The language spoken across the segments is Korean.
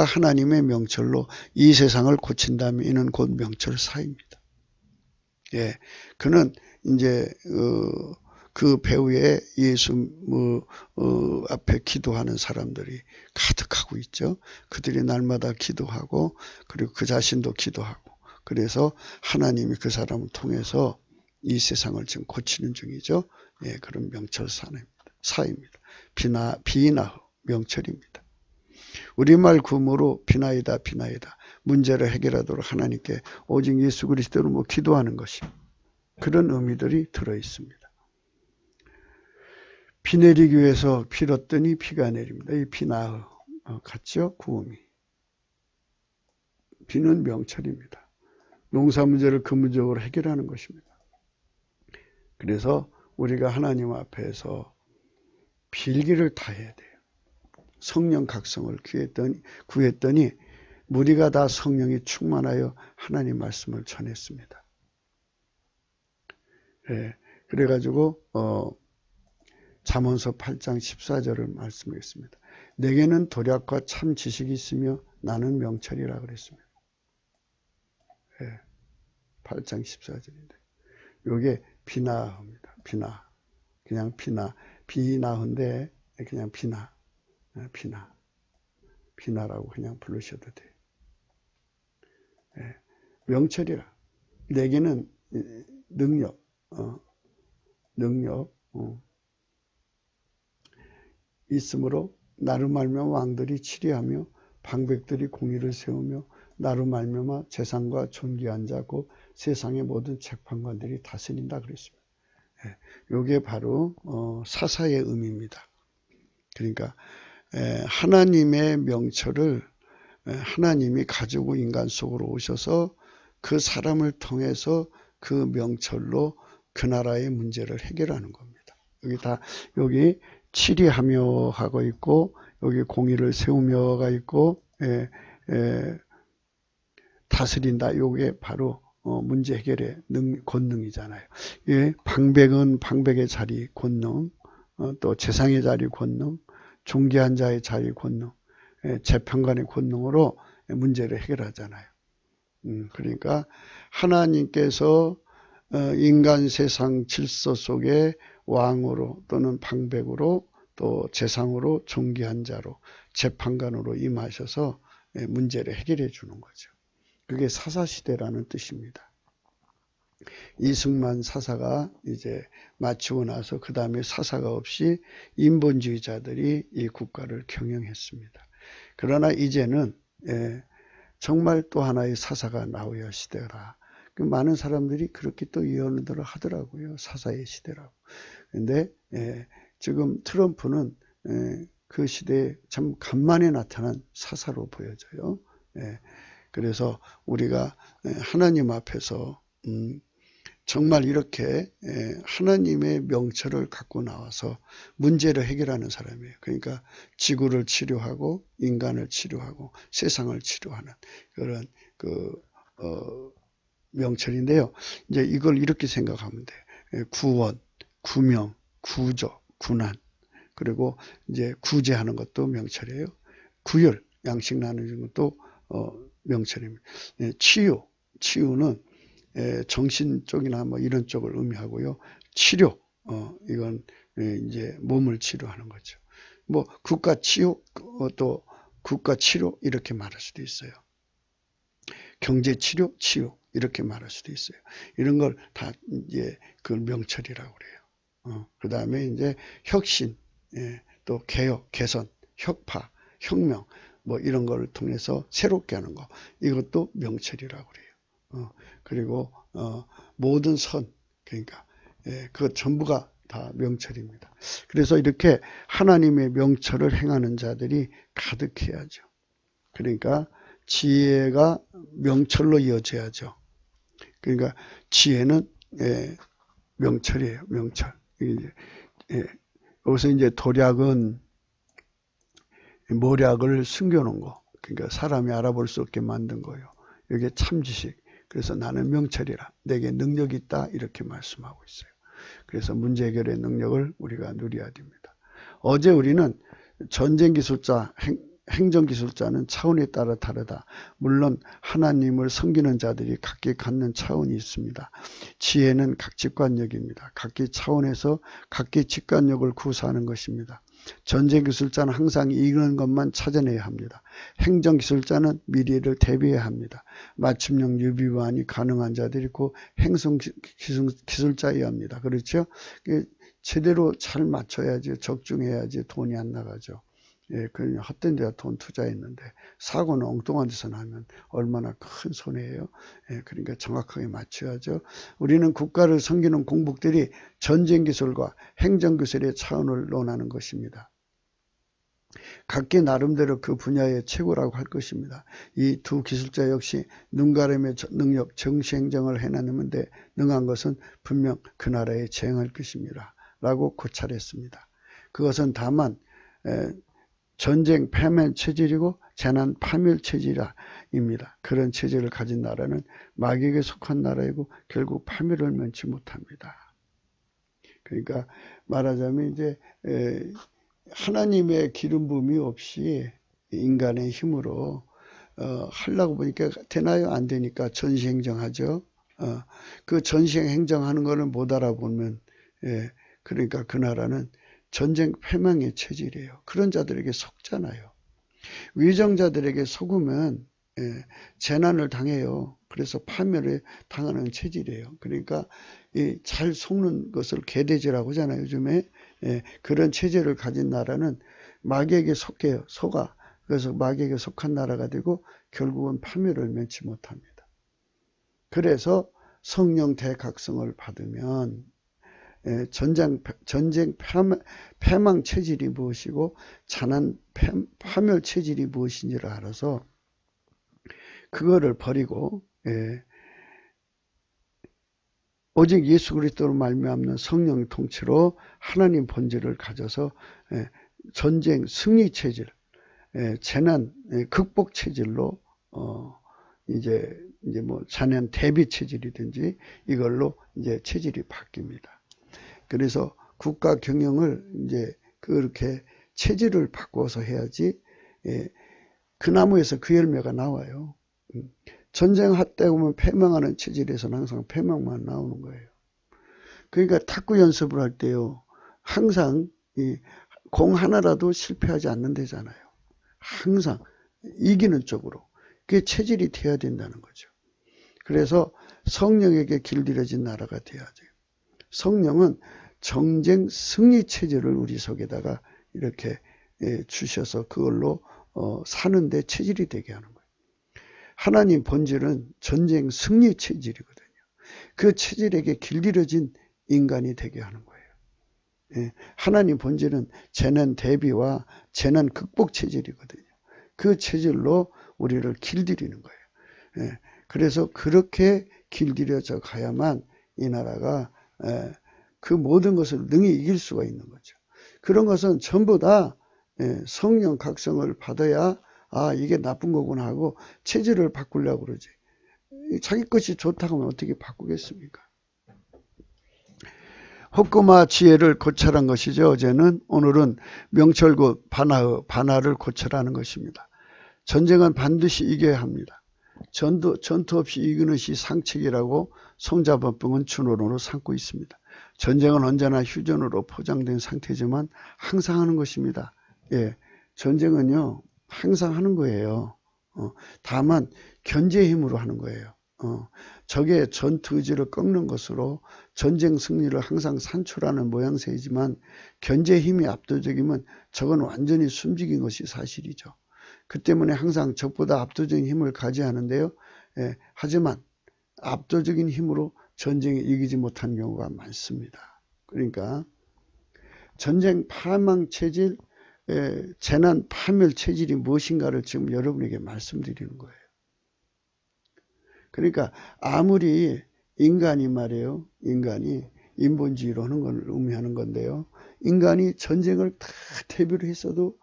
하나님의 명철로 이 세상을 고친다면 이는 곧 명철사입니다. 예, 그는 이제 그 배후에 예수 앞에 기도하는 사람들이 가득하고 있죠. 그들이 날마다 기도하고 그리고 그 자신도 기도하고 그래서 하나님이 그 사람을 통해서 이 세상을 지금 고치는 중이죠. 예, 그런 명철사입니다. 비나흐 명철입니다. 우리말 구음으로 비나이다 비나이다 문제를 해결하도록 하나님께 오직 예수 그리스도로 기도하는 것입니다. 그런 의미들이 들어있습니다. 비 내리기 위해서 빌었더니 비가 내립니다. 이 비나흐 같죠? 구음이. 비는 명철입니다. 농사 문제를 근본적으로 해결하는 것입니다. 그래서 우리가 하나님 앞에서 빌기를 다 해야 돼요. 성령 각성을 구했더니 무리가 다 성령이 충만하여 하나님 말씀을 전했습니다. 예, 그래가지고 잠언서 8장 14절을 말씀하겠습니다. 내게는 도략과 참 지식이 있으며 나는 명철이라 그랬습니다. 예, 8장 14절인데 이게 비나흐입니다. 그냥 비나흐인데 그냥 비나라고 그냥 부르셔도 돼요. 예, 명철이라. 내게는 능력 있으므로 나로 말미암아 왕들이 치리하며 방백들이 공의를 세우며 나로 말미암아 재상과 존귀한 자고 세상의 모든 재판관들이 다스린다 그랬습니다. 이게 바로 사사의 의미입니다. 그러니까 하나님의 명철을 하나님이 가지고 인간 속으로 오셔서 그 사람을 통해서 그 명철로 그 나라의 문제를 해결하는 겁니다. 여기 치리하며 하고 있고 여기 공의를 세우며가 있고 다스린다. 이게 바로 문제 해결의 권능이잖아요. 예, 방백은 방백의 자리 권능, 또 재상의 자리 권능, 존귀한 자의 자리 권능, 재판관의 권능으로 문제를 해결하잖아요. 그러니까 하나님께서 인간 세상 질서 속에 왕으로 또는 방백으로 또 재상으로 존귀한 자로 재판관으로 임하셔서 문제를 해결해 주는 거죠. 그게 사사시대라는 뜻입니다. 이승만 사사가 이제 마치고 나서 그 다음에 사사가 없이 인본주의자들이 이 국가를 경영했습니다. 그러나 이제는 정말 또 하나의 사사가 나오야 시대라. 많은 사람들이 그렇게 또 예언들을 하더라고요. 사사의 시대라고. 근데 지금 트럼프는 그 시대에 참 간만에 나타난 사사로 보여져요. 그래서 우리가 하나님 앞에서 정말 이렇게 하나님의 명철을 갖고 나와서 문제를 해결하는 사람이에요. 그러니까 지구를 치료하고 인간을 치료하고 세상을 치료하는 그런 명철인데요. 이제 이걸 이렇게 생각하면 돼요. 구원, 구명, 구조, 구난, 그리고 이제 구제하는 것도 명철이에요. 구열, 양식 나누는 것도 명철입니다. 치유는 정신 쪽이나 뭐 이런 쪽을 의미하고요. 치료, 이건 이제 몸을 치료하는 거죠. 뭐 국가 치유, 또 국가 치료 이렇게 말할 수도 있어요. 경제 치료, 치유 이렇게 말할 수도 있어요. 이런 걸 다 이제 그걸 명철이라고 그래요. 그 다음에 이제 혁신, 또 개혁, 개선, 혁파, 혁명 뭐 이런 걸 통해서 새롭게 하는 거 이것도 명철이라고 그래요. 그리고 모든 선 그러니까 그것 전부가 다 명철입니다. 그래서 이렇게 하나님의 명철을 행하는 자들이 가득해야죠. 그러니까 지혜가 명철로 이어져야죠. 그러니까 지혜는 명철이에요. 명철. 여기서 이제 도략은 모략을 숨겨놓은 거. 그러니까 사람이 알아볼 수 없게 만든 거예요. 이게 참지식. 그래서 나는 명철이라. 내게 능력이 있다. 이렇게 말씀하고 있어요. 그래서 문제 해결의 능력을 우리가 누려야 됩니다. 어제 우리는 전쟁 기술자 행정기술자는 차원에 따라 다르다. 물론 하나님을 섬기는 자들이 각기 갖는 차원이 있습니다. 지혜는 각 직관력입니다. 각기 차원에서 각기 직관력을 구사하는 것입니다. 전쟁기술자는 항상 이기는 것만 찾아내야 합니다. 행정기술자는 미래를 대비해야 합니다. 맞춤형 유비완이 가능한 자들이 있고 행정기술자여야 합니다. 그렇죠? 제대로 잘 맞춰야지, 적중해야지 돈이 안 나가죠. 예, 그냥 헛된 데다 돈 투자했는데 사고는 엉뚱한 데서 나면 얼마나 큰 손해예요. 예, 그러니까 정확하게 맞춰야죠. 우리는 국가를 섬기는 공복들이 전쟁기술과 행정기술의 차원을 논하는 것입니다. 각기 나름대로 그 분야의 최고라고 할 것입니다. 이 두 기술자 역시 눈가림의 능력, 정시행정을 해내는데 능한 것은 분명 그 나라에 제응할 것입니다. 라고 고찰했습니다. 그것은 다만 전쟁 패면 체질이고 재난 파멸 체질입니다. 그런 체질을 가진 나라는 마귀에게 속한 나라이고 결국 파멸을 면치 못합니다. 그러니까 말하자면 이제 하나님의 기름 부음이 없이 인간의 힘으로 하려고 보니까 되나요? 안 되니까 전시행정하죠. 그 전시행정하는 거는 못 알아보면 그러니까 그 나라는 전쟁 패망의 체질이에요. 그런 자들에게 속잖아요. 위정자들에게 속으면 재난을 당해요. 그래서 파멸을 당하는 체질이에요. 그러니까 잘 속는 것을 개돼지라고 하잖아요. 요즘에 그런 체질을 가진 나라는 마귀에게 속해요. 속아. 그래서 마귀에게 속한 나라가 되고 결국은 파멸을 면치 못합니다. 그래서 성령 대각성을 받으면 전쟁 패망 체질이 무엇이고 재난 파멸 체질이 무엇인지를 알아서 그거를 버리고 오직 예수 그리스도로 말미암는 성령 통치로 하나님 본질을 가져서 전쟁 승리 체질, 재난 극복 체질로 이제 뭐 재난 대비 체질이든지 이걸로 이제 체질이 바뀝니다. 그래서 국가 경영을 이제 그렇게 체질을 바꿔서 해야지 그 나무에서 그 열매가 나와요. 전쟁할 때 보면 패망하는 체질에서는 항상 패망만 나오는 거예요. 그러니까 탁구 연습을 할 때요. 항상 공 하나라도 실패하지 않는 데잖아요. 항상 이기는 쪽으로. 그게 체질이 돼야 된다는 거죠. 그래서 성령에게 길들여진 나라가 돼야 돼요. 성령은 정쟁 승리 체질을 우리 속에다가 이렇게 주셔서 그걸로 사는데 체질이 되게 하는 거예요. 하나님 본질은 전쟁 승리 체질이거든요. 그 체질에게 길들여진 인간이 되게 하는 거예요. 하나님 본질은 재난 대비와 재난 극복 체질이거든요. 그 체질로 우리를 길들이는 거예요. 그래서 그렇게 길들여져 가야만 이 나라가 그 모든 것을 능히 이길 수가 있는 거죠. 그런 것은 전부 다 성령 각성을 받아야 이게 나쁜 거구나 하고 체질을 바꾸려고 그러지. 자기 것이 좋다고 하면 어떻게 바꾸겠습니까? 혹금화 지혜를 고찰한 것이죠. 어제는. 오늘은 명철구 반하를 고찰하는 것입니다. 전쟁은 반드시 이겨야 합니다. 전투 없이 이기는 것이 상책이라고 송자법봉은 준언으로 삼고 있습니다. 전쟁은 언제나 휴전으로 포장된 상태지만 항상 하는 것입니다. 전쟁은요 항상 하는 거예요. 다만 견제의 힘으로 하는 거예요. 적의 전투 의지를 꺾는 것으로 전쟁 승리를 항상 산출하는 모양새이지만 견제의 힘이 압도적이면 적은 완전히 숨죽인 것이 사실이죠. 그 때문에 항상 적보다 압도적인 힘을 가져야 하는데요. 하지만 압도적인 힘으로 전쟁에 이기지 못한 경우가 많습니다. 그러니까 전쟁 파망 체질, 재난 파멸 체질이 무엇인가를 지금 여러분에게 말씀드리는 거예요. 그러니까 아무리 인간이 말이에요. 인간이 인본주의로 하는 걸 의미하는 건데요. 인간이 전쟁을 다 대비를 했어도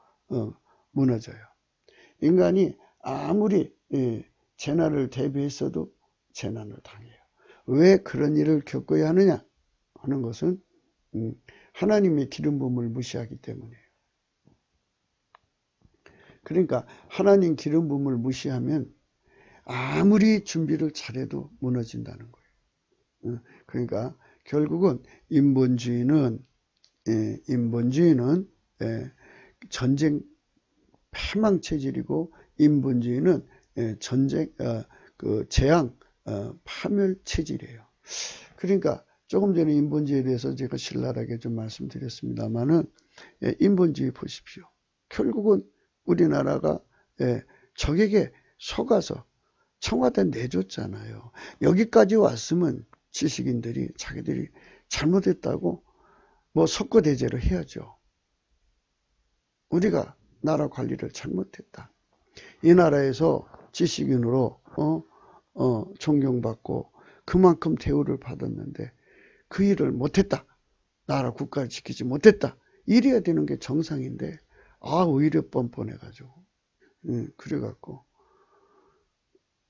무너져요. 인간이 아무리 재난을 대비했어도 재난을 당해요. 왜 그런 일을 겪어야 하느냐 하는 것은 하나님의 기름 부음을 무시하기 때문이에요. 그러니까 하나님 기름 부음을 무시하면 아무리 준비를 잘해도 무너진다는 거예요. 그러니까 결국은 인본주의는 전쟁 패망 체질이고, 인본주의는 전쟁 재앙 파멸 체질이에요. 그러니까 조금 전에 인본주의에 대해서 제가 신랄하게 좀 말씀드렸습니다만은, 인본주의 보십시오. 결국은 우리나라가 적에게 속아서 청와대 내줬잖아요. 여기까지 왔으면 지식인들이 자기들이 잘못했다고 뭐 석고대죄를 해야죠. 우리가 나라 관리를 잘못했다. 이 나라에서 지식인으로 존경받고 그만큼 대우를 받았는데 그 일을 못했다. 나라 국가를 지키지 못했다. 이래야 되는 게 정상인데 오히려 뻔뻔해가지고 그래갖고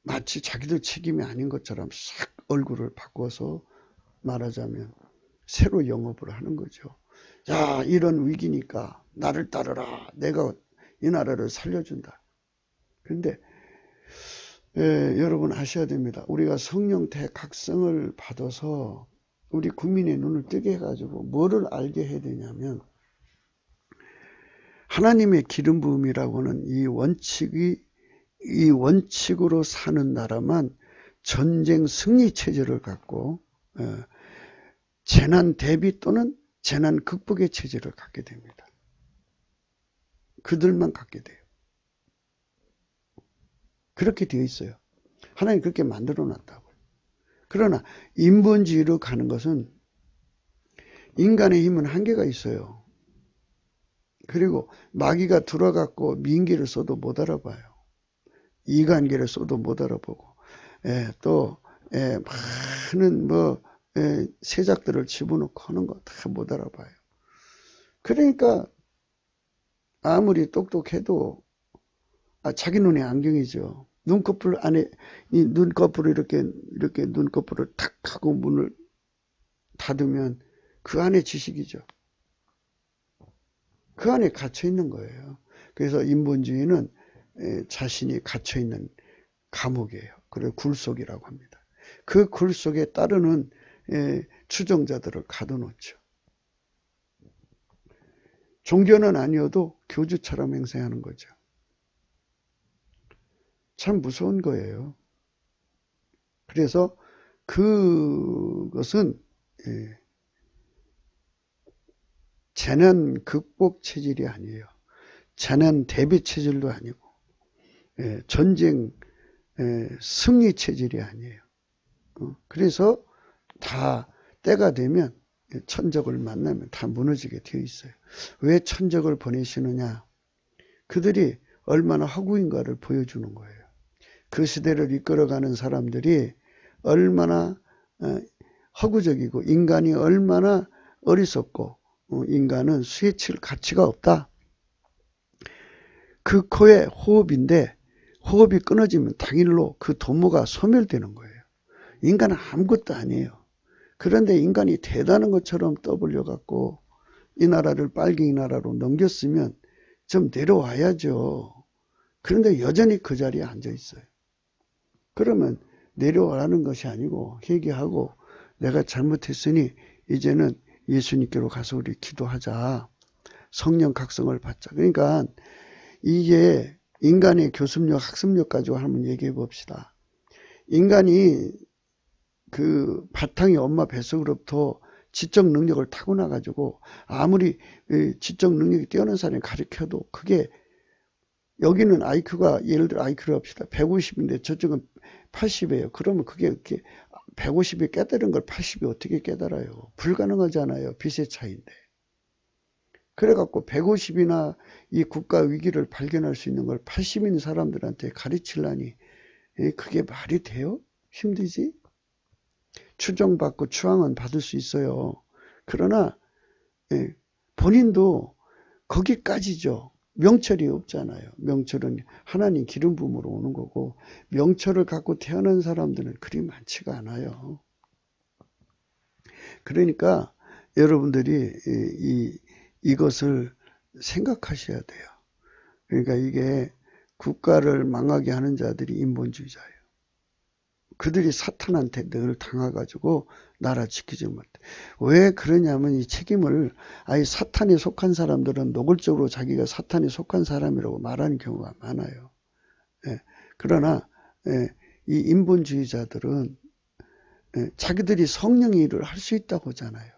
마치 자기들 책임이 아닌 것처럼 싹 얼굴을 바꿔서 말하자면 새로 영업을 하는 거죠. 야, 이런 위기니까 나를 따르라. 내가 이 나라를 살려준다. 그런데 여러분 아셔야 됩니다. 우리가 성령 대각성을 받아서 우리 국민의 눈을 뜨게 해가지고 뭐를 알게 해야 되냐면, 하나님의 기름 부음이라고는 이 원칙으로 사는 나라만 전쟁 승리 체제를 갖고 재난 대비 또는 재난 극복의 체제를 갖게 됩니다. 그들만 갖게 돼요. 그렇게 되어 있어요. 하나님 그렇게 만들어 놨다고요. 그러나 인본주의로 가는 것은 인간의 힘은 한계가 있어요. 그리고 마귀가 들어갔고 민기를 써도 못 알아봐요. 이간계를 써도 못 알아보고, 또 많은 세작들을 집어넣고 하는 거 다 못 알아봐요. 그러니까 아무리 똑똑해도 자기 눈에 안경이죠. 눈꺼풀 안에 이 눈꺼풀을 이렇게 눈꺼풀을 탁 하고 문을 닫으면 그 안에 지식이죠. 그 안에 갇혀 있는 거예요. 그래서 인본주의는 자신이 갇혀 있는 감옥이에요. 그래서 굴속이라고 합니다. 그 굴속에 따르는 추종자들을 가둬놓죠. 종교는 아니어도 교주처럼 행세하는 거죠. 참 무서운 거예요. 그래서 그것은 재난 극복 체질이 아니에요. 재난 대비 체질도 아니고 전쟁 승리 체질이 아니에요. 그래서 다 때가 되면 천적을 만나면 다 무너지게 되어 있어요. 왜 천적을 보내시느냐? 그들이 얼마나 허구인가를 보여주는 거예요. 그 시대를 이끌어가는 사람들이 얼마나 허구적이고 인간이 얼마나 어리석고 인간은 수에 칠 가치가 없다. 그 코의 호흡인데 호흡이 끊어지면 당일로 그 도모가 소멸되는 거예요. 인간은 아무것도 아니에요. 그런데 인간이 대단한 것처럼 떠벌려갖고 이 나라를 빨갱이 나라로 넘겼으면 좀 내려와야죠. 그런데 여전히 그 자리에 앉아 있어요. 그러면 내려와라는 것이 아니고 회개하고 내가 잘못했으니 이제는 예수님께로 가서 우리 기도하자. 성령 각성을 받자. 그러니까 이게 인간의 교습력, 학습력 가지고 한번 얘기해 봅시다. 인간이 그 바탕이 엄마 뱃속으로부터 지적 능력을 타고나 가지고 아무리 지적 능력이 뛰어난 사람이 가르쳐도 그게 여기는 IQ가 예를 들어 IQ를 합시다. 150인데 저쪽은 80이에요. 그러면 그게 이렇게 150이 깨달은 걸 80이 어떻게 깨달아요? 불가능하잖아요. 빛의 차이인데. 그래갖고 150이나 이 국가 위기를 발견할 수 있는 걸 80인 사람들한테 가르치려니 그게 말이 돼요? 힘들지? 추종받고 추앙은 받을 수 있어요. 그러나 본인도 거기까지죠. 명철이 없잖아요. 명철은 하나님 기름 부음으로 오는 거고 명철을 갖고 태어난 사람들은 그리 많지가 않아요. 그러니까 여러분들이 이것을 생각하셔야 돼요. 그러니까 이게 국가를 망하게 하는 자들이 인본주의자예요. 그들이 사탄한테 늘 당해가지고 나라 지키지 못해. 왜 그러냐면 이 책임을 아예 사탄에 속한 사람들은 노골적으로 자기가 사탄에 속한 사람이라고 말하는 경우가 많아요. 예. 그러나 이 인본주의자들은 자기들이 성령 일을 할 수 있다고 하잖아요.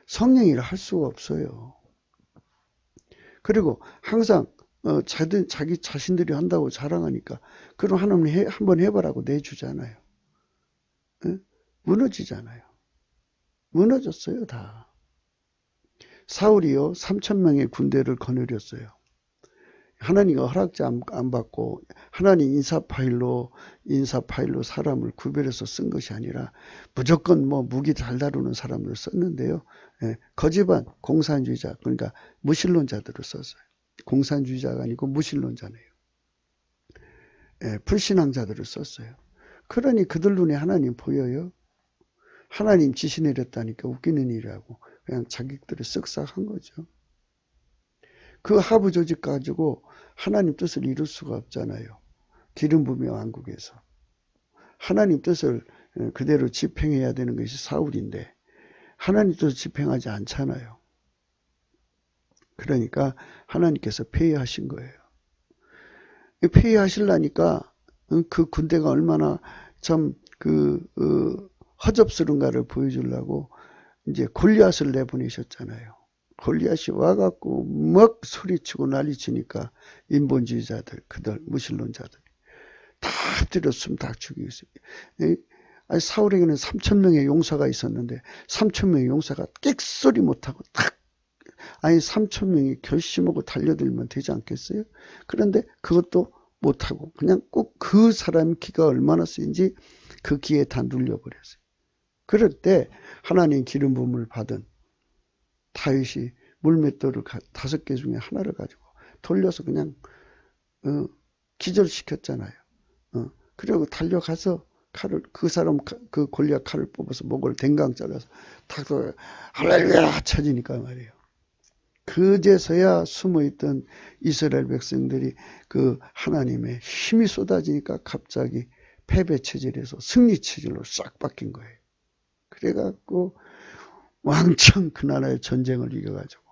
성령 일을 할 수가 없어요. 그리고 항상 자기 자신들이 한다고 자랑하니까 그럼 하나님이 한번 해보라고 내주잖아요. 무너지잖아요. 무너졌어요 다. 사울이요 3,000명의 군대를 거느렸어요. 하나님과 허락지 안 받고 하나님 인사파일로 사람을 구별해서 쓴 것이 아니라 무조건 뭐 무기 잘 다루는 사람을 썼는데요. 거짓반 공산주의자 그러니까 무신론자들을 썼어요. 공산주의자가 아니고 무신론자네요. 불신앙자들을 썼어요. 그러니 그들 눈에 하나님 보여요? 하나님 지시 내렸다니까 웃기는 일이라고 그냥 자기들이 쓱싹 한 거죠. 그 하부 조직 가지고 하나님 뜻을 이룰 수가 없잖아요. 기름 부음의 왕국에서. 하나님 뜻을 그대로 집행해야 되는 것이 사울인데 하나님 뜻을 집행하지 않잖아요. 그러니까 하나님께서 폐위하신 거예요. 폐위하시려니까 그 군대가 얼마나 참 허접스러운가를 보여주려고 이제 골리앗을 내보내셨잖아요. 골리앗이 와갖고 막 소리치고 난리치니까 인본주의자들, 그들 무신론자들 다 엎드려 숨 다 죽이고 있어요. 아니, 사울에게는 3,000명의 용사가 있었는데 3,000명의 용사가 끽소리 못하고 딱 아니 3,000명이 결심하고 달려들면 되지 않겠어요? 그런데 그것도 못하고 그냥 꼭 그 사람 기가 얼마나 센지 그 기에 다 눌려버렸어요. 그럴 때 하나님 기름 부음을 받은 다윗이 물맷돌을 5개 중에 하나를 가지고 돌려서 그냥 기절시켰잖아요. 그리고 달려가서 칼을 그 사람 그 골리앗 칼을 뽑아서 목을 댕강 잘라서 탁 할렐루야 쳐지니까 말이에요. 그제서야 숨어있던 이스라엘 백성들이 그 하나님의 힘이 쏟아지니까 갑자기 패배 체질에서 승리 체질로 싹 바뀐 거예요. 그래갖고 왕창 그 나라의 전쟁을 이겨가지고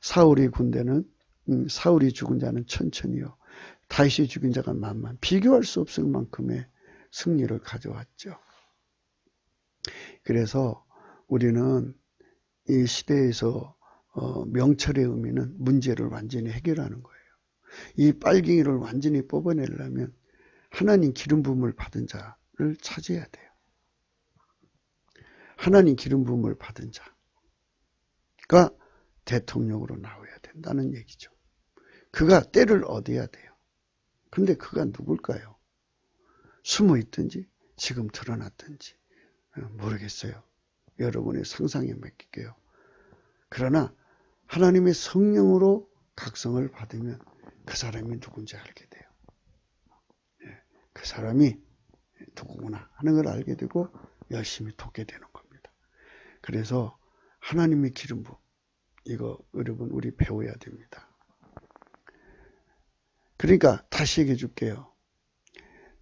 사울의 군대는 사울이 죽은 자는 천천히요. 다윗이 죽인 자가 만만. 비교할 수 없을 만큼의 승리를 가져왔죠. 그래서 우리는 이 시대에서 명철의 의미는 문제를 완전히 해결하는 거예요. 이 빨갱이를 완전히 뽑아내려면 하나님 기름 부음을 받은 자를 찾아야 돼요. 하나님 기름 부음을 받은 자가 대통령으로 나와야 된다는 얘기죠. 그가 때를 얻어야 돼요. 근데 그가 누굴까요? 숨어 있든지 지금 드러났든지 모르겠어요. 여러분의 상상에 맡길게요. 그러나 하나님의 성령으로 각성을 받으면 그 사람이 누군지 알게 돼요. 그 사람이 누구구나 하는 걸 알게 되고 열심히 돕게 되는 겁니다. 그래서 하나님의 기름 부음 이거 여러분 우리 배워야 됩니다. 그러니까 다시 얘기해 줄게요.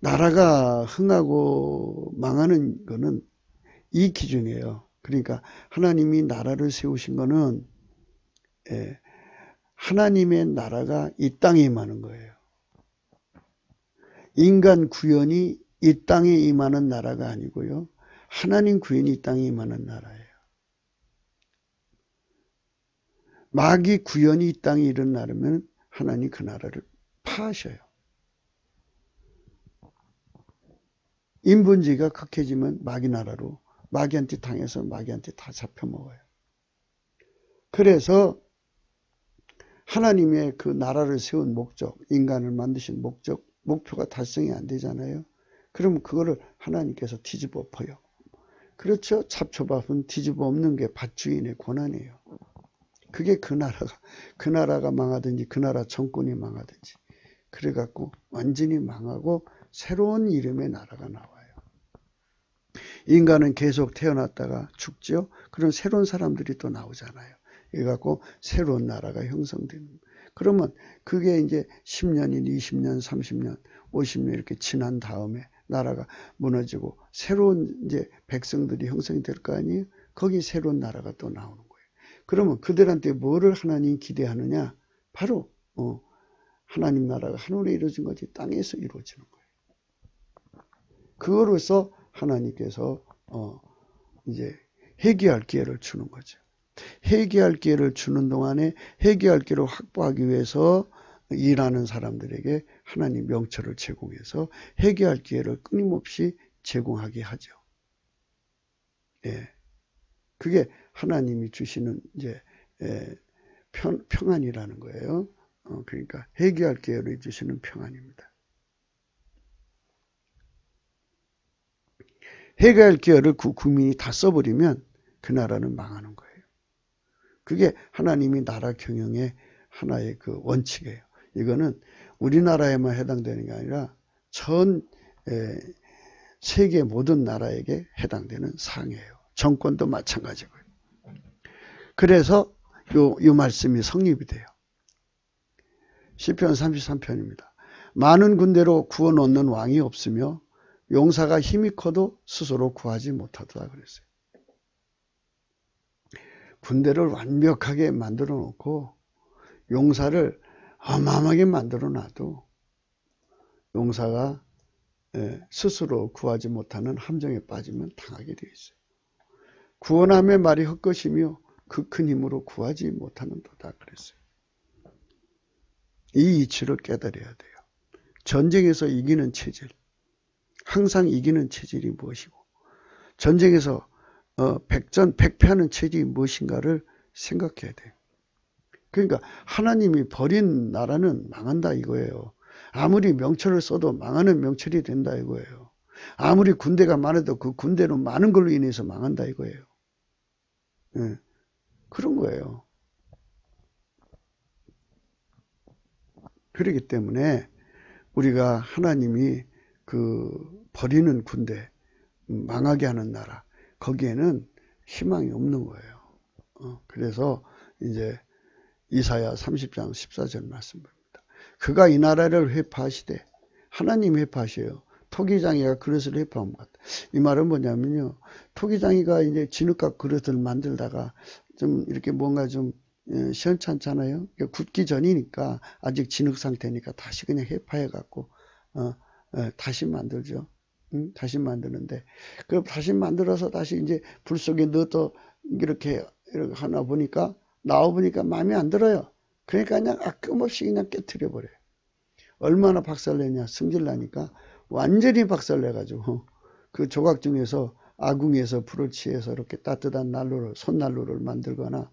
나라가 흥하고 망하는 거는 이 기준이에요. 그러니까 하나님이 나라를 세우신 거는 하나님의 나라가 이 땅에 임하는 거예요. 인간 구현이 이 땅에 임하는 나라가 아니고요. 하나님 구현이 이 땅에 임하는 나라예요. 마귀 구현이 이 땅에 일어나려면 하나님 그 나라를 파하셔요. 인본주의가 극해지면 마귀 나라로 마귀한테 당해서 마귀한테 다 잡혀먹어요. 그래서 하나님의 그 나라를 세운 목적, 인간을 만드신 목표가 달성이 안 되잖아요. 그럼 그거를 하나님께서 뒤집어 엎어요. 그렇죠. 잡초밥은 뒤집어 엎는 게 밭주인의 권한이에요. 그게 그 나라가 망하든지 그 나라 정권이 망하든지 그래갖고 완전히 망하고 새로운 이름의 나라가 나와요. 인간은 계속 태어났다가 죽죠. 그런 새로운 사람들이 또 나오잖아요. 그래갖고 새로운 나라가 형성됩니다. 그러면 그게 이제 10년인 20년, 30년, 50년 이렇게 지난 다음에 나라가 무너지고 새로운 이제 백성들이 형성이 될 거 아니에요? 거기 새로운 나라가 또 나오는 거예요. 그러면 그들한테 뭐를 하나님 기대하느냐? 바로 하나님 나라가 하늘에 이루어진 것이 땅에서 이루어지는 거예요. 그거로서 하나님께서 이제 회개할 기회를 주는 거죠. 회개할 기회를 주는 동안에 회개할 기회를 확보하기 위해서 일하는 사람들에게 하나님 명철을 제공해서 회개할 기회를 끊임없이 제공하게 하죠. 예. 그게 하나님이 주시는 이제 평안이라는 거예요. 그러니까 회개할 기회를 주시는 평안입니다. 회개할 기회를 그 국민이 다 써버리면 그 나라는 망하는 거예요. 그게 하나님이 나라 경영의 하나의 그 원칙이에요. 이거는 우리나라에만 해당되는 게 아니라 전 세계 모든 나라에게 해당되는 사항이에요. 정권도 마찬가지고요. 그래서 요 말씀이 성립이 돼요. 시편 33편입니다. 많은 군대로 구워 놓는 왕이 없으며 용사가 힘이 커도 스스로 구하지 못하더라 그랬어요. 군대를 완벽하게 만들어 놓고 용사를 어마어마하게 만들어 놔도 용사가 스스로 구하지 못하는 함정에 빠지면 당하게 되어 있어요. 구원함의 말이 헛것이며 그 큰 힘으로 구하지 못하는도다 그랬어요. 이 이치를 깨달아야 돼요. 전쟁에서 이기는 체질, 항상 이기는 체질이 무엇이고 전쟁에서 백전백패하는 체질이 무엇인가를 생각해야 돼요. 그러니까 하나님이 버린 나라는 망한다 이거예요. 아무리 명철을 써도 망하는 명철이 된다 이거예요. 아무리 군대가 많아도 그 군대는 많은 걸로 인해서 망한다 이거예요. 네. 그런 거예요. 그렇기 때문에 우리가 하나님이 그 버리는 군대, 망하게 하는 나라, 거기에는 희망이 없는 거예요. 그래서 이제 이사야 30장 14절 말씀입니다. 그가 이 나라를 회파하시되, 하나님 회파하셔요. 토기장이가 그릇을 회파한 것 같다. 이 말은 뭐냐면요. 토기장이가 이제 진흙과 그릇을 만들다가 좀 이렇게 뭔가 좀 시원찮잖아요. 굳기 전이니까 아직 진흙 상태니까 다시 그냥 회파해 갖고 다시 만들죠. 다시 만드는데 그 다시 만들어서 다시 이제 불 속에 넣어서 이렇게 하나 보니까 나와 보니까 마음에 안 들어요. 그러니까 그냥 아낌없이 그냥 깨트려 버려요. 얼마나 박살내냐 승질나니까 완전히 박살내가지고 그 조각 중에서 아궁이에서 불을 취해서 이렇게 따뜻한 난로를 손난로를 만들거나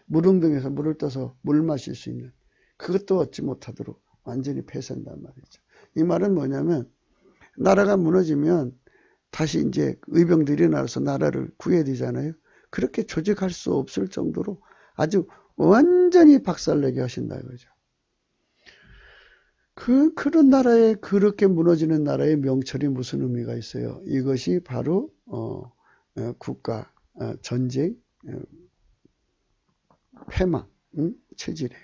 물웅덩이에서 물을 떠서 물 마실 수 있는 그것도 얻지 못하도록 완전히 폐쇄한단 말이죠. 이 말은 뭐냐면 나라가 무너지면 다시 이제 의병들이 나와서 나라를 구해야 되잖아요. 그렇게 조직할 수 없을 정도로 아주 완전히 박살내게 하신다 이거죠. 그런 나라에 그렇게 무너지는 나라의 명철이 무슨 의미가 있어요? 이것이 바로 국가 전쟁 패망 체질이에요.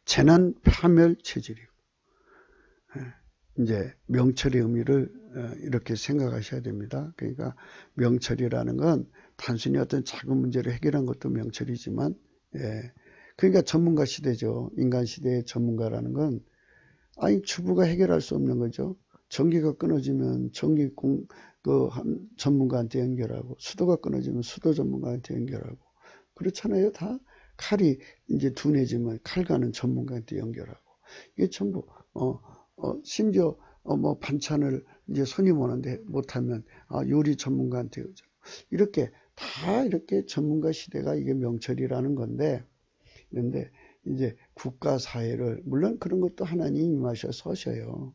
재난 파멸 체질이고 이제 명철의 의미를 이렇게 생각하셔야 됩니다. 그러니까 명철이라는 건 단순히 어떤 작은 문제를 해결한 것도 명철이지만 그러니까 전문가 시대죠. 인간 시대의 전문가라는 건 아니 주부가 해결할 수 없는 거죠. 전기가 끊어지면 전문가한테 연결하고 수도가 끊어지면 수도 전문가한테 연결하고 그렇잖아요. 다 칼이 이제 둔해지면 칼 가는 전문가한테 연결하고 이게 전부 심지어 뭐 반찬을 이제 손님 오는데 못하면 요리 전문가한테 이렇게 다 이렇게 전문가 시대가 이게 명철이라는 건데 그런데 이제 국가 사회를 물론 그런 것도 하나님이 임하셔서 하셔요.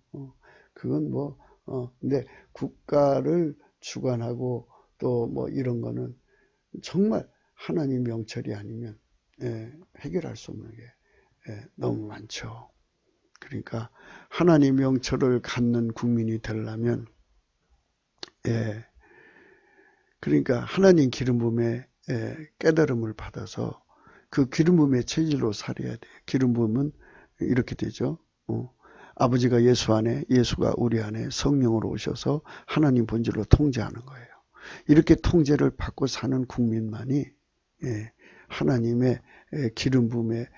그건 근데 국가를 주관하고 또 뭐 이런 거는 정말 하나님 명철이 아니면 해결할 수 없는 게 너무 많죠. 그러니까 하나님 명철을 갖는 국민이 되려면 그러니까 하나님 기름 부음에 깨달음을 받아서 그 기름 부음의 체질로 살아야 돼요. 기름 부음은 이렇게 되죠. 아버지가 예수 안에, 예수가 우리 안에 성령으로 오셔서 하나님 본질로 통제하는 거예요. 이렇게 통제를 받고 사는 국민만이 하나님의 기름 부음의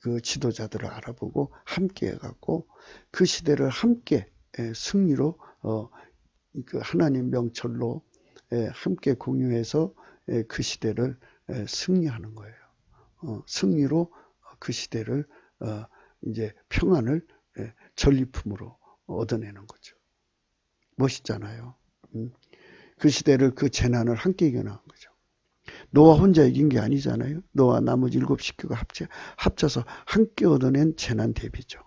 그 지도자들을 알아보고 함께 해갖고 그 시대를 함께 승리로 그 하나님 명철로 함께 공유해서 그 시대를 승리하는 거예요. 승리로 그 시대를 이제 평안을 전리품으로 얻어내는 거죠. 멋있잖아요. 그 시대를 그 재난을 함께 이겨나간 거죠. 노아 혼자 이긴 게 아니잖아요. 노아 나머지 7 식구가 합쳐서 함께 얻어낸 재난 대비죠.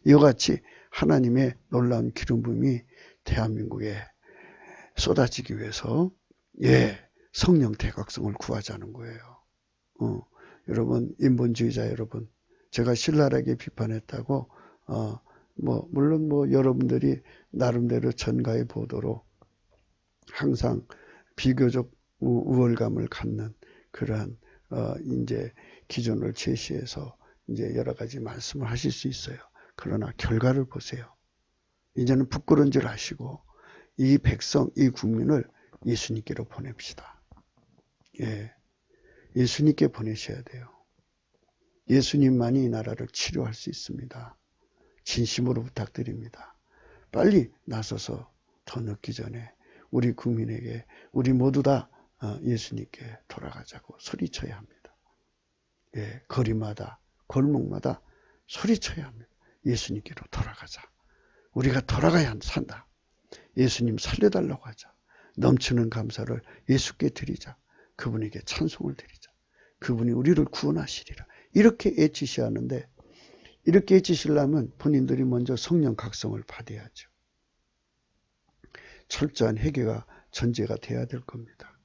이와 같이 하나님의 놀라운 기름 부음이 대한민국에 쏟아지기 위해서 성령 대각성을 구하자는 거예요. 여러분, 인본주의자 여러분, 제가 신랄하게 비판했다고 물론 여러분들이 나름대로 전가의 보도로 항상 비교적 우월감을 갖는 그러한 이제 기준을 제시해서 이제 여러 가지 말씀을 하실 수 있어요. 그러나 결과를 보세요. 이제는 부끄러운 줄 아시고 이 백성, 이 국민을 예수님께로 보냅시다. 예수님께 보내셔야 돼요. 예수님만이 이 나라를 치료할 수 있습니다. 진심으로 부탁드립니다. 빨리 나서서 더 늦기 전에 우리 국민에게 우리 모두 다 예수님께 돌아가자고 소리쳐야 합니다. 거리마다 골목마다 소리쳐야 합니다. 예수님께로 돌아가자. 우리가 돌아가야 산다. 예수님 살려달라고 하자. 넘치는 감사를 예수께 드리자. 그분에게 찬송을 드리자. 그분이 우리를 구원하시리라. 이렇게 애치셔야 하는데 이렇게 애치시려면 본인들이 먼저 성령 각성을 받아야죠. 철저한 회개가 전제가 돼야 될 겁니다.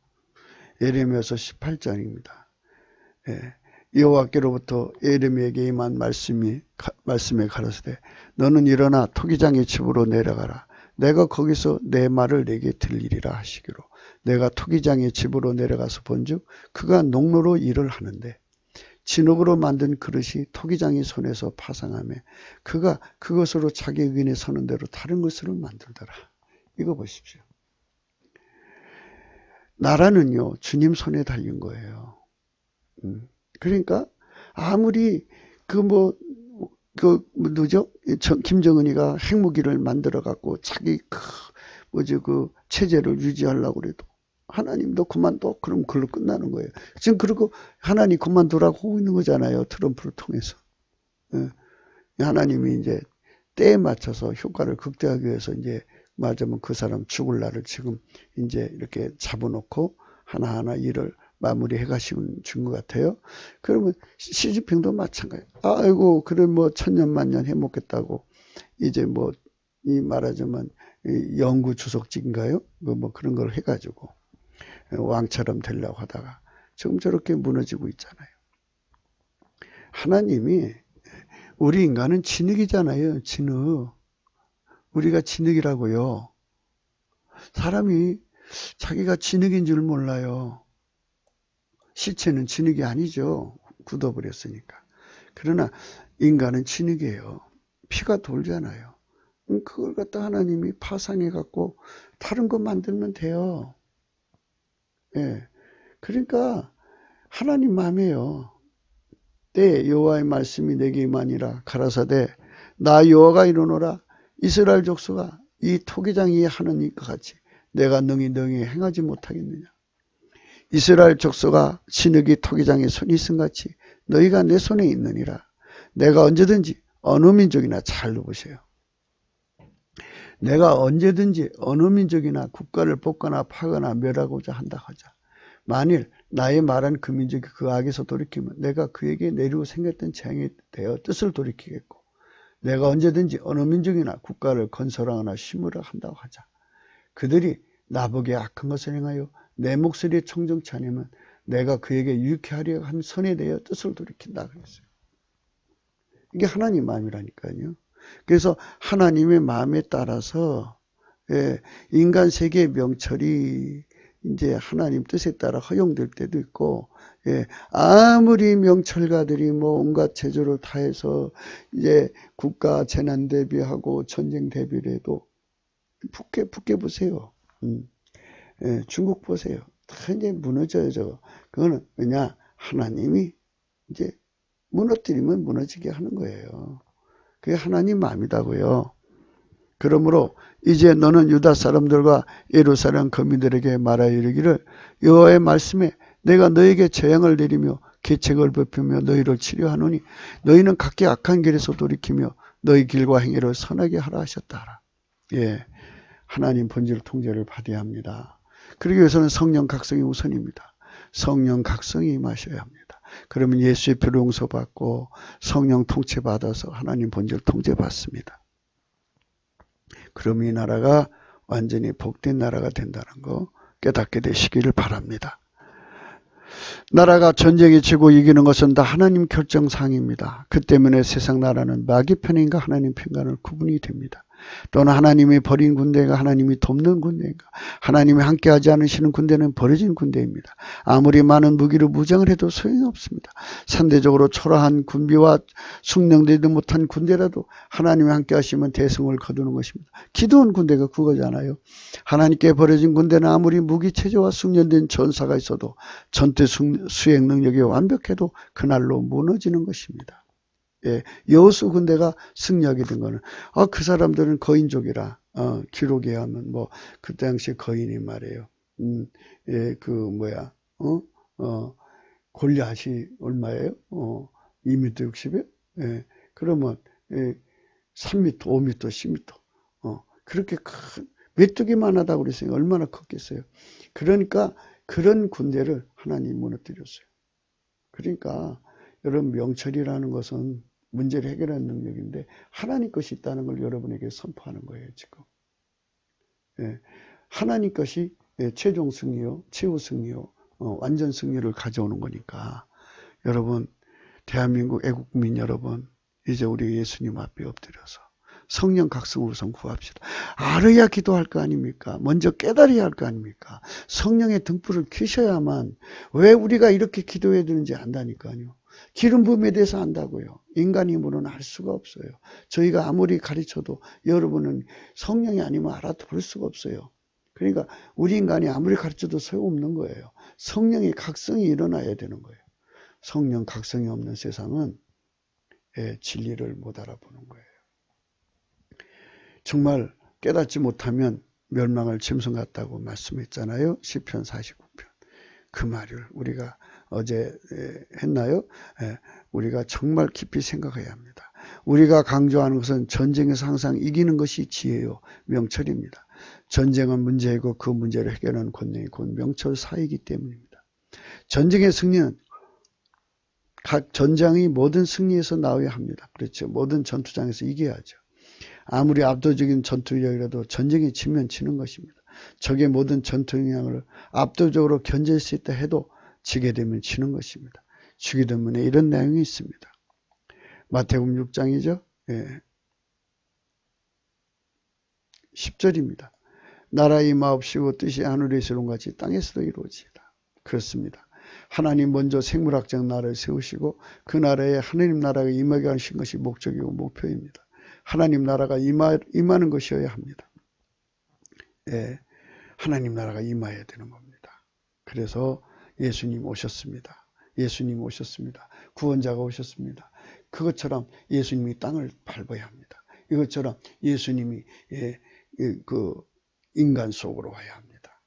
예레미야서 18장입니다. 여호와께로부터 예레미야에게 임한 말씀에 가라사대 너는 일어나 토기장의 집으로 내려가라. 내가 거기서 내 말을 내게 들리리라 하시기로 내가 토기장의 집으로 내려가서 본즉 그가 농로로 일을 하는데 진흙으로 만든 그릇이 토기장의 손에서 파상하며 그가 그것으로 자기 의견에 서는 대로 다른 것으로 만들더라. 이거 보십시오. 나라는요 주님 손에 달린 거예요. 그러니까 아무리 김정은이가 핵무기를 만들어 갖고 자기 그 체제를 유지하려고 그래도 하나님도 그만둬. 그럼 그걸로 끝나는 거예요. 지금 그러고 하나님 그만두라고 하고 있는 거잖아요. 트럼프를 통해서. 하나님이 이제 때에 맞춰서 효과를 극대화하기 위해서 이제 맞으면 그 사람 죽을 날을 지금 이제 이렇게 잡아놓고 하나하나 일을 마무리해 가시는 것 같아요. 그러면 시진핑도 마찬가지. 아이고, 그래 천년만년 해먹겠다고 이제 이 말하자면 영구 주석직인가요? 그런 걸 해가지고 왕처럼 되려고 하다가 지금 저렇게 무너지고 있잖아요. 하나님이 우리 인간은 진흙이잖아요. 진흙. 우리가 진흙이라고요. 사람이 자기가 진흙인 줄 몰라요. 실체는 진흙이 아니죠. 굳어버렸으니까. 그러나 인간은 진흙이에요. 피가 돌잖아요. 그걸 갖다 하나님이 파상해갖고 다른 거 만들면 돼요. 그러니까 하나님 마음이에요. 때 여호와의 말씀이 내게 임하니라 가라사대 나 여호와가 이르노라 이스라엘 족속아 이 토기장이 하는 것 같이 내가 능히 행하지 못하겠느냐. 이스라엘 족속아 진흙이 토기장에 손이 있음 같이 너희가 내 손에 있느니라. 내가 언제든지 어느 민족이나 잘 들어보세요. 내가 언제든지 어느 민족이나 국가를 뽑거나 파거나 멸하고자 한다 하자. 만일 나의 말한 그 민족이 그 악에서 돌이키면 내가 그에게 내리고 생겼던 재앙에 대하여 뜻을 돌이키겠고 내가 언제든지 어느 민족이나 국가를 건설하거나 심으려 한다고 하자. 그들이 나보기에 악한 것을 행하여 내 목소리에 청정치 않으면 내가 그에게 유익케 하려 한 선에 대하여 뜻을 돌이킨다 그랬어요. 이게 하나님 마음이라니까요. 그래서 하나님의 마음에 따라서 인간 세계의 명철이 이제 하나님 뜻에 따라 허용될 때도 있고, 아무리 명철가들이 뭐 온갖 제조를 다해서 이제 국가 재난 대비하고 전쟁 대비를 해도 북해 보세요. 중국 보세요. 다 이제 무너져요, 저거. 그거는 왜냐? 하나님이 이제 무너뜨리면 무너지게 하는 거예요. 그게 하나님 마음이다고요. 그러므로 이제 너는 유다 사람들과 예루살렘 거민들에게 말하여 이르기를 여호와의 말씀에 내가 너에게 재앙을 내리며 계책을 베푸며 너희를 치료하노니 너희는 각기 악한 길에서 돌이키며 너희 길과 행위를 선하게 하라 하셨다 하라. 하나님 본질 통제를 받아야 합니다. 그러기 위해서는 성령 각성이 우선입니다. 성령 각성이 임하셔야 합니다. 그러면 예수의 피로 용서받고 성령 통치받아서 하나님 본질 통제받습니다. 그럼 이 나라가 완전히 복된 나라가 된다는 거 깨닫게 되시기를 바랍니다. 나라가 전쟁에 지고 이기는 것은 다 하나님 결정사항입니다. 그 때문에 세상 나라는 마귀 편인가 하나님 편가는 구분이 됩니다. 또는 하나님이 버린 군대가 하나님이 돕는 군대인가, 하나님이 함께하지 않으시는 군대는 버려진 군대입니다. 아무리 많은 무기로 무장을 해도 소용이 없습니다. 상대적으로 초라한 군비와 숙련되지 못한 군대라도 하나님이 함께하시면 대승을 거두는 것입니다. 기도원 군대가 그거잖아요. 하나님께 버려진 군대는 아무리 무기 체제와 숙련된 전사가 있어도 전투 수행 능력이 완벽해도 그날로 무너지는 것입니다. 여호수 군대가 승리하게 된 거는 그 사람들은 거인족이라 기록에 하면 뭐 그때 당시에 거인이 말이에요. 골리앗이 얼마예요? 2m 60에? 그러면 3m, 5m, 10m. 그렇게 큰 메뚜기만 하다고 그랬어요. 얼마나 컸겠어요. 그러니까 그런 군대를 하나님이 무너뜨렸어요. 그러니까 여러분 명철이라는 것은 문제를 해결하는 능력인데 하나님 것이 있다는 걸 여러분에게 선포하는 거예요. 지금 하나님 것이 최종 승리요, 최후 승리요, 완전 승리를 가져오는 거니까 여러분 대한민국 애국민 여러분 이제 우리 예수님 앞에 엎드려서 성령 각성을 우선 구합시다. 알아야 기도할 거 아닙니까? 먼저 깨달아야 할 거 아닙니까? 성령의 등불을 켜셔야만 왜 우리가 이렇게 기도해야 되는지 안다니까요. 기름 부음에 대해서 안다고요. 인간 힘으로는 알 수가 없어요. 저희가 아무리 가르쳐도 여러분은 성령이 아니면 알아볼 수가 없어요. 그러니까 우리 인간이 아무리 가르쳐도 소용없는 거예요. 성령의 각성이 일어나야 되는 거예요. 성령 각성이 없는 세상은 진리를 못 알아보는 거예요. 정말 깨닫지 못하면 멸망할 짐승 같다고 말씀했잖아요. 시편 49편. 그 말을 우리가 어제 했나요? 우리가 정말 깊이 생각해야 합니다. 우리가 강조하는 것은 전쟁에서 항상 이기는 것이 지혜요, 명철입니다. 전쟁은 문제이고 그 문제를 해결하는 권능이 곧 명철 사이기 때문입니다. 전쟁의 승리는 각 전장이 모든 승리에서 나와야 합니다. 그렇죠. 모든 전투장에서 이겨야죠. 아무리 압도적인 전투력이라도 전쟁에 지면 지는 것입니다. 적의 모든 전투 영향을 압도적으로 견딜 수 있다 해도 지게 되면 지는 것입니다. 주기도문에 이런 내용이 있습니다. 마태복음 6장이죠. 10절입니다. 나라 임하옵시고 뜻이 하늘에서 이룬 같이 땅에서도 이루어지이다. 그렇습니다. 하나님 먼저 생물학적 나라를 세우시고 그 나라에 하나님 나라가 임하게 하신 것이 목적이고 목표입니다. 하나님 나라가 임하는 것이어야 합니다. 하나님 나라가 임해야 되는 겁니다. 그래서 예수님 오셨습니다. 예수님 오셨습니다. 구원자가 오셨습니다. 그것처럼 예수님이 땅을 밟아야 합니다. 이것처럼 예수님이 그 인간 속으로 와야 합니다.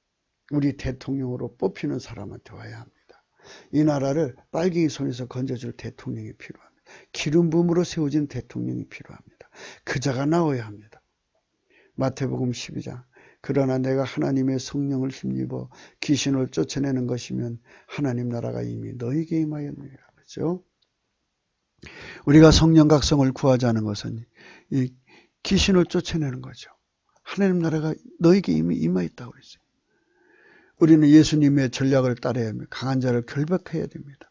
우리 대통령으로 뽑히는 사람한테 와야 합니다. 이 나라를 빨갱이 손에서 건져줄 대통령이 필요합니다. 기름 부음으로 세워진 대통령이 필요합니다. 그자가 나와야 합니다. 마태복음 12장. 그러나 내가 하나님의 성령을 힘입어 귀신을 쫓아내는 것이면 하나님 나라가 이미 너희에게 임하였느니라. 그렇죠? 우리가 성령 각성을 구하자는 것은 이 귀신을 쫓아내는 거죠. 하나님 나라가 너희에게 이미 임하였다고 그랬어요. 우리는 예수님의 전략을 따라야 합니다. 강한 자를 결박해야 됩니다.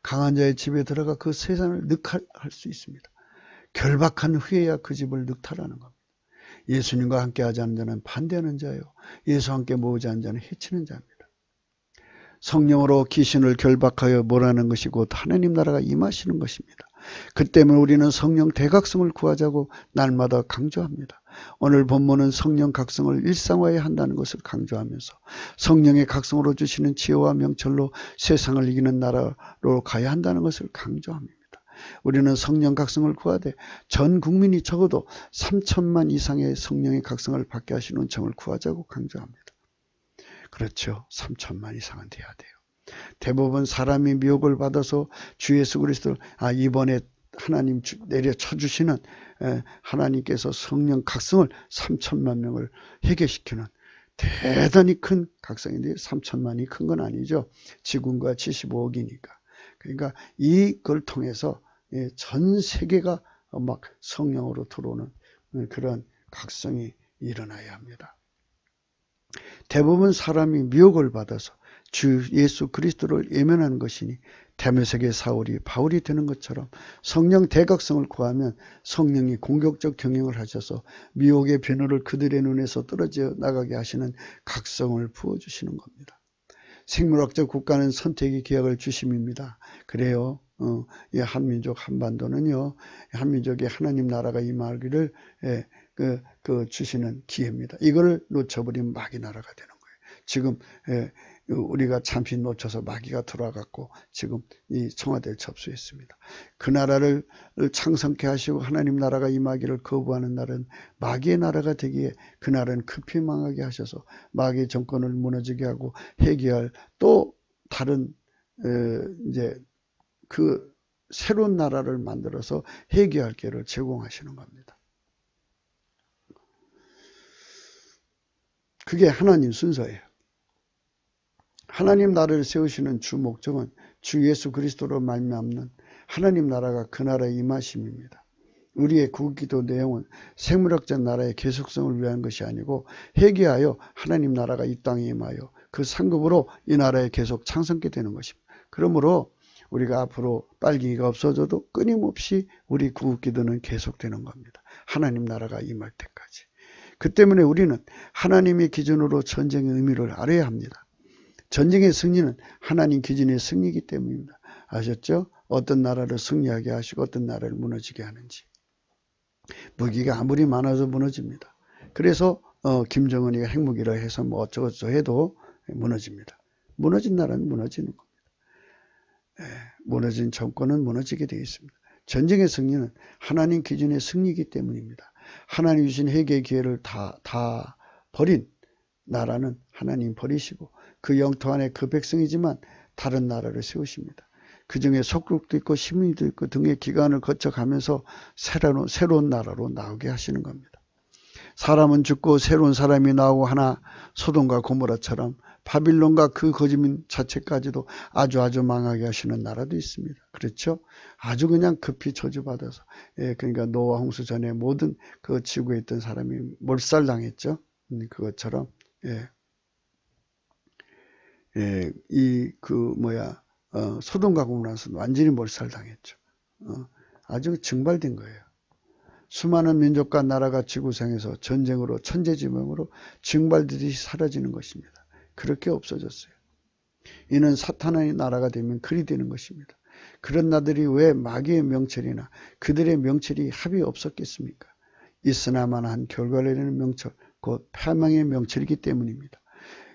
강한 자의 집에 들어가 그 세상을 늑할 수 있습니다. 결박한 후에야 그 집을 늑탈하는 겁니다. 예수님과 함께 하지 않는 자는 반대하는 자요. 예수와 함께 모으지 않는 자는 해치는 자입니다. 성령으로 귀신을 결박하여 몰아내는 것이 곧 하나님 나라가 임하시는 것입니다. 그 때문에 우리는 성령 대각성을 구하자고 날마다 강조합니다. 오늘 본문은 성령 각성을 일상화해야 한다는 것을 강조하면서 성령의 각성으로 주시는 지혜와 명철로 세상을 이기는 나라로 가야 한다는 것을 강조합니다. 우리는 성령 각성을 구하되 전 국민이 적어도 3천만 이상의 성령의 각성을 받게 하시는 은총을 구하자고 강조합니다. 그렇죠. 3천만 이상은 돼야 돼요. 대부분 사람이 미혹을 받아서 주 예수 그리스도를 이번에 하나님 내려쳐 주시는 하나님께서 성령 각성을 3천만 명을 회개시키는 대단히 큰 각성인데 3천만이 큰 건 아니죠. 지구가 75억이니까. 그러니까 이걸 통해서 전 세계가 막 성령으로 들어오는 그런 각성이 일어나야 합니다. 대부분 사람이 미혹을 받아서 주 예수 그리스도를 외면하는 것이니 데메섹의 사울이 바울이 되는 것처럼 성령 대각성을 구하면 성령이 공격적 경영을 하셔서 미혹의 변호를 그들의 눈에서 떨어져 나가게 하시는 각성을 부어주시는 겁니다. 생물학적 국가는 선택의 기약을 주심입니다. 그래요. 이 한민족 한반도는요. 한민족의 하나님 나라가 임하기를 주시는 기회입니다. 이걸 놓쳐버리면 마귀 나라가 되는 거예요. 지금 우리가 잠시 놓쳐서 마귀가 들어와갖고 지금 이 청와대를 접수했습니다. 그 나라를 창성케 하시고 하나님 나라가 임하기를 거부하는 날은 마귀의 나라가 되기에 그 나라는 급히 망하게 하셔서 마귀의 정권을 무너지게 하고 해결할 또 다른 이제 그 새로운 나라를 만들어서 해결할 기회를 제공하시는 겁니다. 그게 하나님 순서예요. 하나님 나라를 세우시는 주 목적은 주 예수 그리스도로 말미암는 하나님 나라가 그 나라에 임하심입니다. 우리의 구기도 내용은 생물학적 나라의 계속성을 위한 것이 아니고 회개하여 하나님 나라가 이 땅에 임하여 그 상급으로 이 나라에 계속 창성케 되는 것입니다. 그러므로 우리가 앞으로 빨갱이가 없어져도 끊임없이 우리 구기도는 계속되는 겁니다. 하나님 나라가 임할 때까지. 그 때문에 우리는 하나님의 기준으로 전쟁의 의미를 알아야 합니다. 전쟁의 승리는 하나님 기준의 승리이기 때문입니다. 아셨죠? 어떤 나라를 승리하게 하시고 어떤 나라를 무너지게 하는지. 무기가 아무리 많아도 무너집니다. 그래서 김정은이가 핵무기를 해서 뭐 어쩌고저쩌고 해도 무너집니다. 무너진 나라는 무너지는 겁니다. 무너진 정권은 무너지게 되어 있습니다. 전쟁의 승리는 하나님 기준의 승리이기 때문입니다. 하나님 주신 회개의 기회를 다 버린 나라는 하나님 버리시고 그 영토 안에 그 백성이지만 다른 나라를 세우십니다. 그 중에 속국도 있고 시민도 있고 등의 기간을 거쳐가면서 새로운 나라로 나오게 하시는 겁니다. 사람은 죽고 새로운 사람이 나오고 하나 소돔과 고모라처럼 바빌론과 그 거짓민 자체까지도 아주 망하게 하시는 나라도 있습니다. 그렇죠? 아주 그냥 급히 저주받아서 그러니까 노아 홍수 전에 모든 그 지구에 있던 사람이 몰살당했죠. 그것처럼 소돔과 고모라는 완전히 몰살당했죠. 아주 증발된 거예요. 수많은 민족과 나라가 지구상에서 전쟁으로 천재지명으로 증발되듯이 사라지는 것입니다. 그렇게 없어졌어요. 이는 사탄의 나라가 되면 그리 되는 것입니다. 그런 나들이 왜 마귀의 명철이나 그들의 명철이 합이 없었겠습니까? 있으나마나 한 결과를 내는 명철, 곧 패망의 명철이기 때문입니다.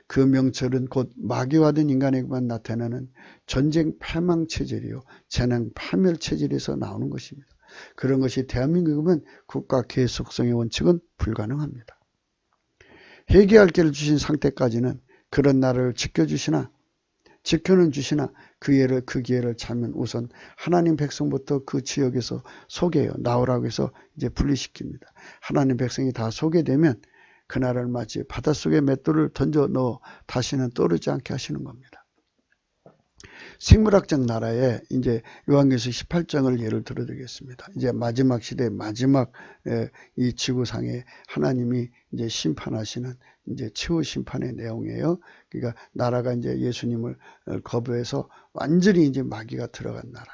그 명철은 곧 마귀화된 인간에게만 나타나는 전쟁 패망 체질이요 재난 파멸 체질에서 나오는 것입니다. 그런 것이 대한민국이면 국가 계속성의 원칙은 불가능합니다. 회개할 길을 주신 상태까지는 그런 나라를 지켜는 주시나 그 기회를 차면 우선 하나님 백성부터 그 지역에서 소개해요. 나오라고 해서 이제 분리시킵니다. 하나님 백성이 다 소개되면 그 나라를 마치 바닷속에 맷돌을 던져 넣어 다시는 떠오르지 않게 하시는 겁니다. 생물학적 나라에 이제 요한계시록 18장을 예를 들어드리겠습니다. 이제 마지막 시대 마지막 이 지구상에 하나님이 이제 심판하시는 이제 최후 심판의 내용이에요. 그러니까 나라가 이제 예수님을 거부해서 완전히 이제 마귀가 들어간 나라,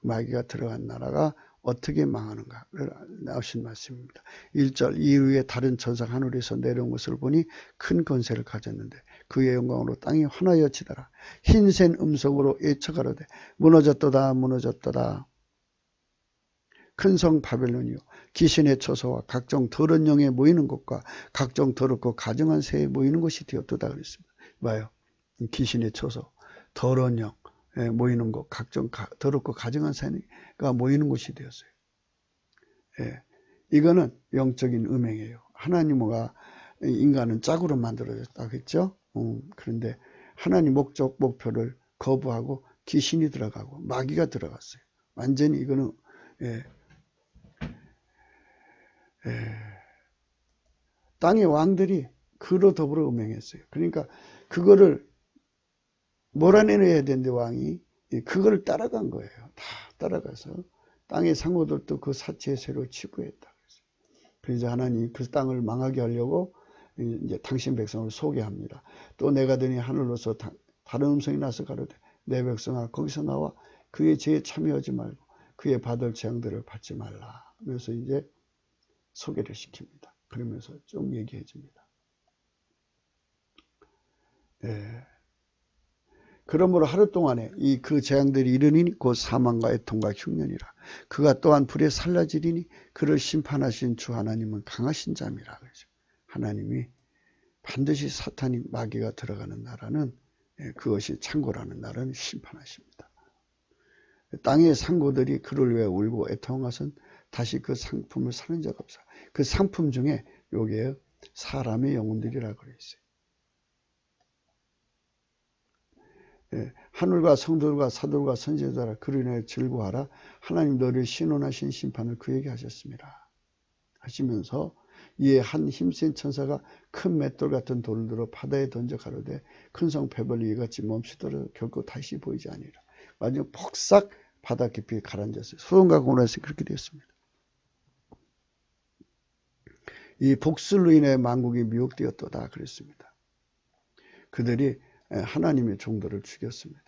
마귀가 들어간 나라가 어떻게 망하는가를 나오신 말씀입니다. 1절 이후에 다른 천사가 하늘에서 내려온 것을 보니 큰 권세를 가졌는데 그의 영광으로 땅이 환하여 치더라. 흰센 음성으로 예쳐가로되 무너졌도다 무너졌도다. 큰 성 바벨론이요 귀신의 처소와 각종 더러운 영에 모이는 곳과 각종 더럽고 가증한 새에 모이는 곳이 되었도다 그랬습니다. 봐요. 귀신의 처소, 더러운 영에 모이는 곳, 각종 더럽고 가증한 새가 모이는 곳이 되었어요. 예, 이거는 영적인 음행이에요. 하나님과 인간은 짝으로 만들어졌다고 했죠. 그런데 하나님 목적, 목표를 거부하고 귀신이 들어가고 마귀가 들어갔어요. 완전히 이거는 땅의 왕들이 그로 더불어 음행했어요. 그러니까 그거를 몰아내야 되는데 왕이 그걸 따라간 거예요. 다 따라가서 땅의 상호들도 그 사체의 쇠로 치부했다. 그래서 하나님이 그 땅을 망하게 하려고 이제 당신 백성을 소개합니다. 또 내가 드니 하늘로서 다른 음성이 나서 가로되 내 백성아 거기서 나와 그의 죄에 참여하지 말고 그의 받을 재앙들을 받지 말라. 그래서 이제 소개를 시킵니다. 그러면서 좀 얘기해 줍니다. 그러므로 하루 동안에 그 재앙들이 이르니 곧 사망과 애통과 흉년이라. 그가 또한 불에 살라지리니 그를 심판하신 주 하나님은 강하신 자미라. 하나님이 반드시 사탄이 마귀가 들어가는 나라는 그것이 창고라는 나라는 심판하십니다. 땅의 상고들이 그를 위해 울고 애통하선 다시 그 상품을 사는 자가 없어. 그 상품 중에 요게 사람의 영혼들이라고 그래 있어요. 하늘과 성들과 사들과 선지자들아 그로 인하여 즐거워하라. 하나님 너를 신원하신 심판을 그에게 하셨습니다. 하시면서 이에 한 힘센 천사가 큰 맷돌 같은 돌을 들어 바다에 던져 가로되 큰 성 베벌리 이같이 멈추더라도 결코 다시 보이지 아니라. 마지막 폭삭 바다 깊이 가라앉았어요. 소돔과 고모라에서 그렇게 되었습니다. 이 복술로 인해 만국이 미혹되었도다 그랬습니다. 그들이 하나님의 종들을 죽였습니다.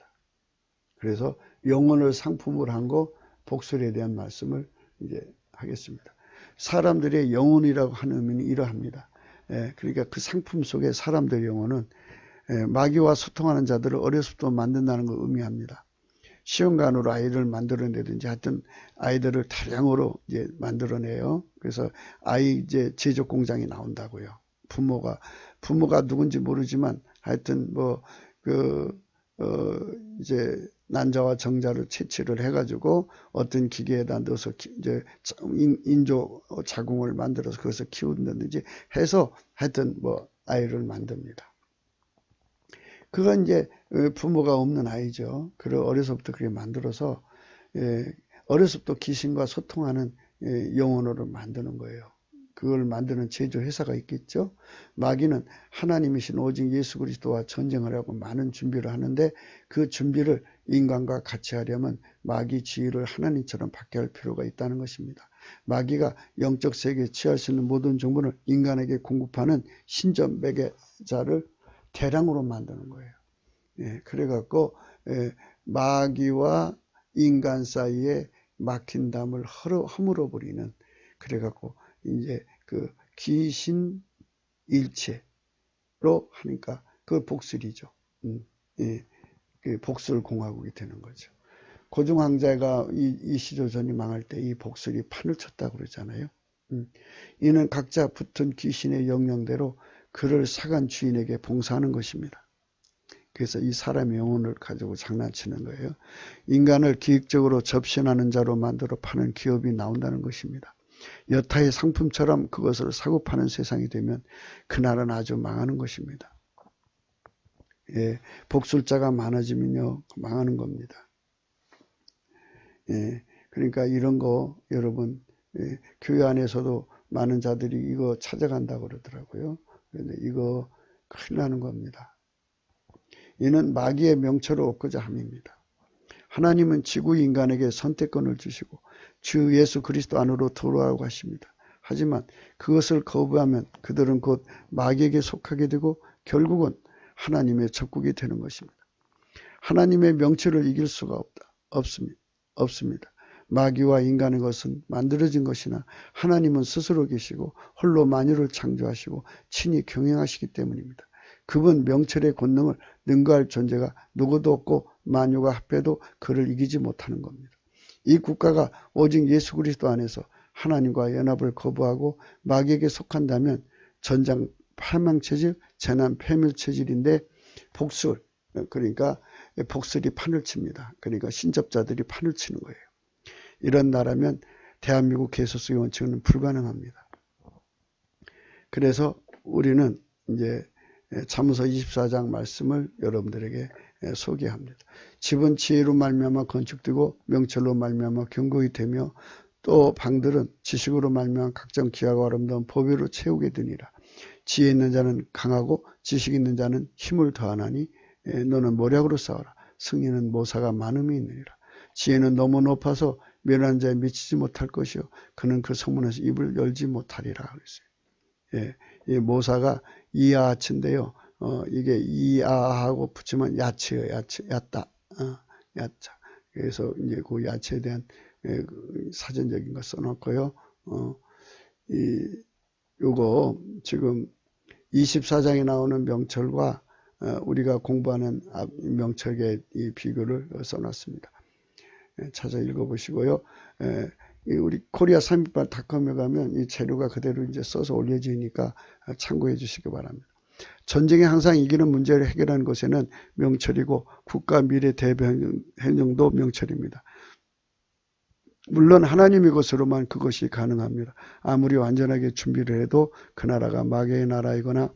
그래서 영혼을 상품으로 한 거 복술에 대한 말씀을 이제 하겠습니다. 사람들의 영혼이라고 하는 의미는 이러합니다. 그러니까 그 상품 속에 사람들의 영혼은 마귀와 소통하는 자들을 어려서부터 만든다는 걸 의미합니다. 시험관으로 아이를 만들어내든지 하여튼 아이들을 다량으로 이제 만들어내요. 그래서 아이 이제 제조 공장이 나온다고요. 부모가 누군지 모르지만 하여튼 이제 난자와 정자를 채취를 해가지고 어떤 기계에다 넣어서 이제 인조 자궁을 만들어서 그것을 키운다든지 해서 하여튼 아이를 만듭니다. 그건 이제 부모가 없는 아이죠. 그걸 어려서부터 그렇게 만들어서 어려서부터 귀신과 소통하는 영혼으로 만드는 거예요. 그걸 만드는 제조회사가 있겠죠. 마귀는 하나님이신 오직 예수 그리스도와 전쟁을 하고 많은 준비를 하는데 그 준비를 인간과 같이 하려면 마귀 지위를 하나님처럼 받게 할 필요가 있다는 것입니다. 마귀가 영적 세계에 취할 수 있는 모든 정보를 인간에게 공급하는 신전 매개자를 대량으로 만드는 거예요. 그래갖고 마귀와 인간 사이에 막힌 담을 허물어 버리는, 그래갖고 이제 그 귀신 일체로 하니까 그 복술이죠. 그 복술 공화국이 되는 거죠. 고종 황제가 이 시조 전이 망할 때 이 복술이 판을 쳤다고 그러잖아요. 이는 각자 붙은 귀신의 영령대로 그를 사간 주인에게 봉사하는 것입니다. 그래서 이 사람의 영혼을 가지고 장난치는 거예요. 인간을 기획적으로 접신하는 자로 만들어 파는 기업이 나온다는 것입니다. 여타의 상품처럼 그것을 사고 파는 세상이 되면 그날은 아주 망하는 것입니다. 복술자가 많아지면요 망하는 겁니다. 그러니까 이런 거 여러분 교회 안에서도 많은 자들이 이거 찾아간다고 그러더라고요. 그런데 이거 큰일 나는 겁니다. 이는 마귀의 명철을 얻고자 함입니다. 하나님은 지구 인간에게 선택권을 주시고 주 예수 그리스도 안으로 들어오라고 하십니다. 하지만 그것을 거부하면 그들은 곧 마귀에게 속하게 되고 결국은 하나님의 적국이 되는 것입니다. 하나님의 명철을 이길 수가 없습니다. 마귀와 인간의 것은 만들어진 것이나 하나님은 스스로 계시고 홀로 만유를 창조하시고 친히 경영하시기 때문입니다. 그분 명철의 권능을 능가할 존재가 누구도 없고 만유가 합해도 그를 이기지 못하는 겁니다. 이 국가가 오직 예수 그리스도 안에서 하나님과 연합을 거부하고 마귀에게 속한다면 전장 파망체질, 재난 패밀체질인데 복술, 그러니까 복술이 판을 칩니다. 그러니까 신접자들이 판을 치는 거예요. 이런 나라면 대한민국 개소수의 원칙은 불가능합니다. 그래서 우리는 이제 잠언서 24장 말씀을 여러분들에게 소개합니다. 집은 지혜로 말미암아 건축되고 명철로 말미암아 견고히 되며 또 방들은 지식으로 말미암아 각종 귀하고 아름다운 보배로 채우게 되니라. 지혜 있는 자는 강하고 지식 있는 자는 힘을 더하나니 너는 모략으로 싸워라. 승리는 모사가 많음이 있느니라. 지혜는 너무 높아서 멸하는 자에 미치지 못할 것이요 그는 그 성문에서 입을 열지 못하리라 그랬어요. 예, 이 모사가 이하치인데요. 이게 이하하고 붙이면 야채요, 얕다, 얕자. 그래서 이제 그 야채에 대한 사전적인 거 써놓고요. 요거 지금 24장에 나오는 명철과 우리가 공부하는 명철의 이 비교를 써놨습니다. 찾아 읽어보시고요. 우리 코리아 368.com에 가면 이 재료가 그대로 이제 써서 올려지니까 참고해 주시기 바랍니다. 전쟁에 항상 이기는 문제를 해결하는 것에는 명철이고 국가 미래 대변행정도 명철입니다. 물론 하나님의 것으로만 그것이 가능합니다. 아무리 완전하게 준비를 해도 그 나라가 마귀의 나라이거나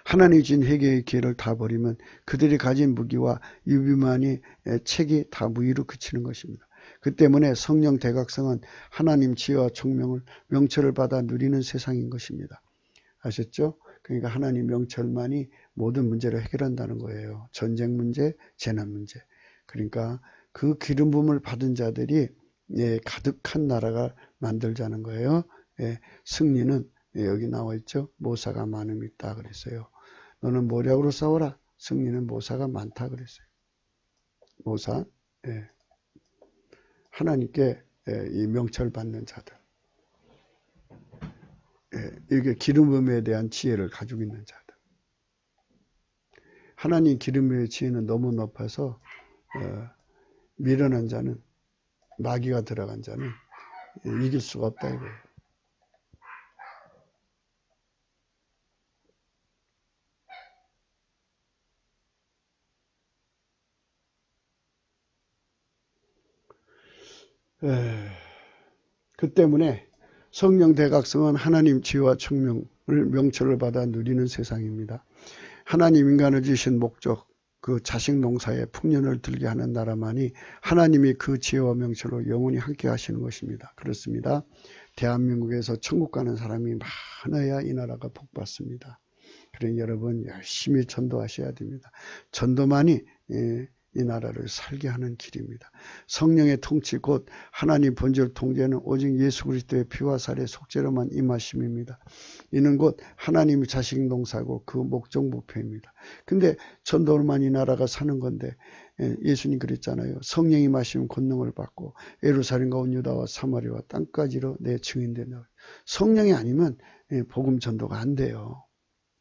하나님이 준 회개의 기회를 다 버리면 그들이 가진 무기와 유비만이 책이 다 무의로 그치는 것입니다. 그 때문에 성령 대각성은 하나님 지혜와 총명을 명철을 받아 누리는 세상인 것입니다. 아셨죠? 그러니까 하나님 명철만이 모든 문제를 해결한다는 거예요. 전쟁 문제, 재난 문제. 그러니까 그 기름 부음을 받은 자들이 가득한 나라가 만들자는 거예요. 승리는 여기 나와 있죠. 모사가 많음이 있다 그랬어요. 너는 모략으로 싸워라. 승리는 모사가 많다 그랬어요. 모사. 하나님께 이 명철 받는 자들. 이게 기름 부음에 대한 지혜를 가지고 있는 자들. 하나님 기름 부음의 지혜는 너무 높아서 미련한 자는 마귀가 들어간 자는 이길 수가 없다 이거예요. 그 때문에 성령 대각성은 하나님 지혜와 총명을 명철을 받아 누리는 세상입니다. 하나님 인간을 지으신 목적, 그 자식 농사에 풍년을 들게 하는 나라만이 하나님이 그 지혜와 명철로 영원히 함께 하시는 것입니다. 그렇습니다. 대한민국에서 천국 가는 사람이 많아야 이 나라가 복받습니다. 그러니 여러분 열심히 전도하셔야 됩니다. 전도만이 이 나라를 살게 하는 길입니다. 성령의 통치 곧 하나님 본질 통제는 오직 예수 그리스도의 피와 살의 속죄로만 임하심입니다. 이는 곧 하나님의 자식 농사고 그 목적 목표입니다. 근데 전도로만 이 나라가 사는 건데 예수님 그랬잖아요. 성령이 임하시면 권능을 받고 예루살렘과 온 유다와 사마리아와 땅까지로 내 증인 된다. 성령이 아니면 복음 전도가 안 돼요.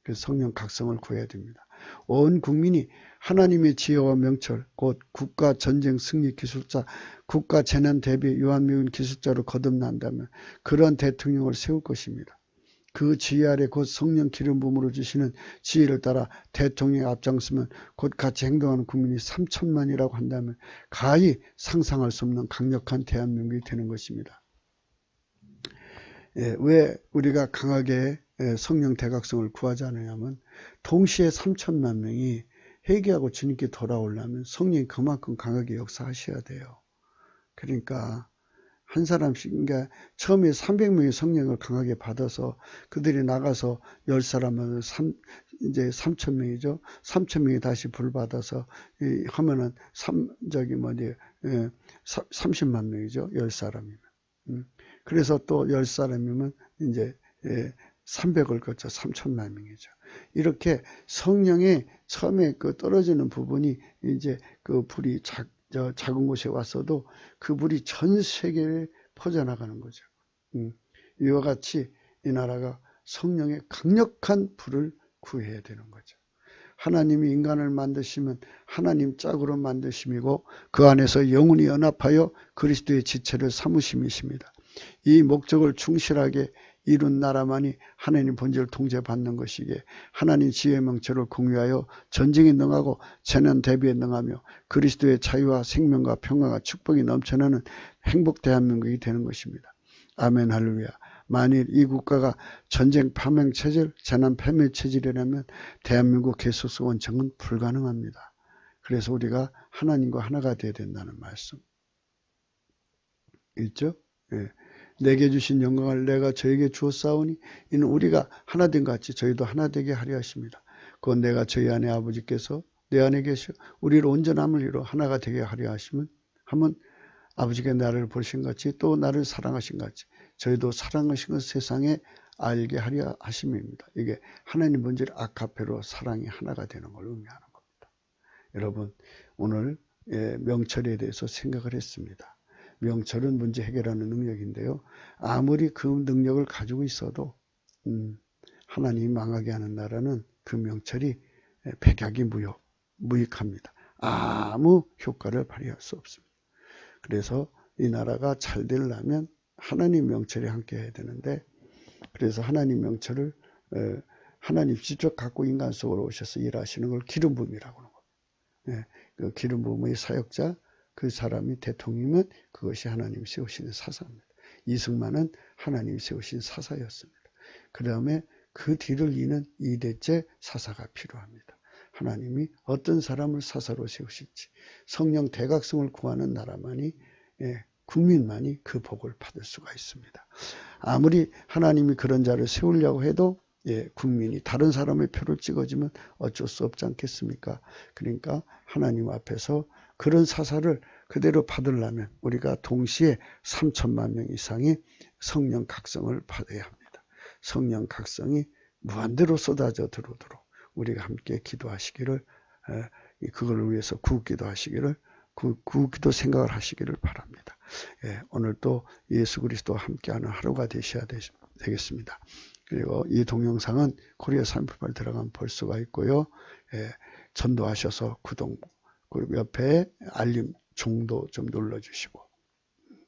그래서 성령 각성을 구해야 됩니다. 온 국민이 하나님의 지혜와 명철, 곧 국가 전쟁 승리 기술자, 국가 재난 대비 유한미운 기술자로 거듭난다면 그러한 대통령을 세울 것입니다. 그 지혜 아래 곧 성령 기름 부음으로 주시는 지혜를 따라 대통령에 앞장서면 곧 같이 행동하는 국민이 3천만이라고 한다면 가히 상상할 수 없는 강력한 대한민국이 되는 것입니다. 왜 우리가 강하게 성령 대각성을 구하지 않느냐면 동시에 3천만 명이 회개하고 주님께 돌아오려면 성령이 그만큼 강하게 역사하셔야 돼요. 그러니까 한 사람씩, 그러니까 처음에 300명이 성령을 강하게 받아서 그들이 나가서 10사람은 이제 3,000명이죠. 3,000명이 다시 불 받아서 하면은 30만 명이죠. 10사람이면. 그래서 또 10사람이면 이제 300을 거쳐 3천만 명이죠. 이렇게 성령의 처음에 그 떨어지는 부분이 이제 그 불이 작은 곳에 왔어도 그 불이 전 세계에 퍼져나가는 거죠. 이와 같이 이 나라가 성령의 강력한 불을 구해야 되는 거죠. 하나님이 인간을 만드시면 하나님 짝으로 만드심이고 그 안에서 영원히 연합하여 그리스도의 지체를 삼으심이십니다. 이 목적을 충실하게 이룬 나라만이 하나님 본질을 통제받는 것이기에 하나님 지혜의 명철을 공유하여 전쟁에 능하고 재난 대비에 능하며 그리스도의 자유와 생명과 평화가 축복이 넘쳐나는 행복 대한민국이 되는 것입니다. 아멘 할렐루야. 만일 이 국가가 전쟁 파멸 체질, 재난 패멸 체질이라면 대한민국 개소수 원칙은 불가능합니다. 그래서 우리가 하나님과 하나가 되어야 된다는 말씀. 있죠? 예. 내게 주신 영광을 내가 저에게 주었사오니 이는 우리가 하나 된 것 같이 저희도 하나 되게 하려 하십니다. 그건 내가 저희 안에 아버지께서 내 안에 계셔 우리를 온전함을 이루어 하나가 되게 하려 하시면 아버지가 나를 보신 같이 또 나를 사랑하신 같이 저희도 사랑하신 것 세상에 알게 하려 하심입니다. 이게 하나님 본질 아카페로 사랑이 하나가 되는 걸 의미하는 겁니다. 여러분 오늘 명철에 대해서 생각을 했습니다. 명철은 문제 해결하는 능력인데요. 아무리 그 능력을 가지고 있어도 하나님이 망하게 하는 나라는 그 명철이 백약이 무익합니다. 아무 효과를 발휘할 수 없습니다. 그래서 이 나라가 잘 되려면 하나님 명철이 함께 해야 되는데 그래서 하나님 명철을 하나님 직접 갖고 인간 속으로 오셔서 일하시는 걸 기름 부음이라고 하는 겁니다. 그 기름 부음의 사역자 그 사람이 대통령이면 그것이 하나님이 세우시는 사사입니다. 이승만은 하나님이 세우신 사사였습니다. 그 다음에 그 뒤를 이는 2대째 사사가 필요합니다. 하나님이 어떤 사람을 사사로 세우실지 성령 대각성을 구하는 나라만이 국민만이 그 복을 받을 수가 있습니다. 아무리 하나님이 그런 자를 세우려고 해도 국민이 다른 사람의 표를 찍어주면 어쩔 수 없지 않겠습니까? 그러니까 하나님 앞에서 그런 사사를 그대로 받으려면 우리가 동시에 3천만 명 이상의 성령 각성을 받아야 합니다. 성령 각성이 무한대로 쏟아져 들어오도록 우리가 함께 기도하시기를 그걸 위해서 구기도 하시기를 구기도 생각을 하시기를 바랍니다. 오늘 또 예수 그리스도와 함께하는 하루가 되셔야 되겠습니다. 그리고 이 동영상은 코리아 388 들어가면 볼 수가 있고요. 전도하셔서 구독 그리고 옆에 알림 종도 좀 눌러주시고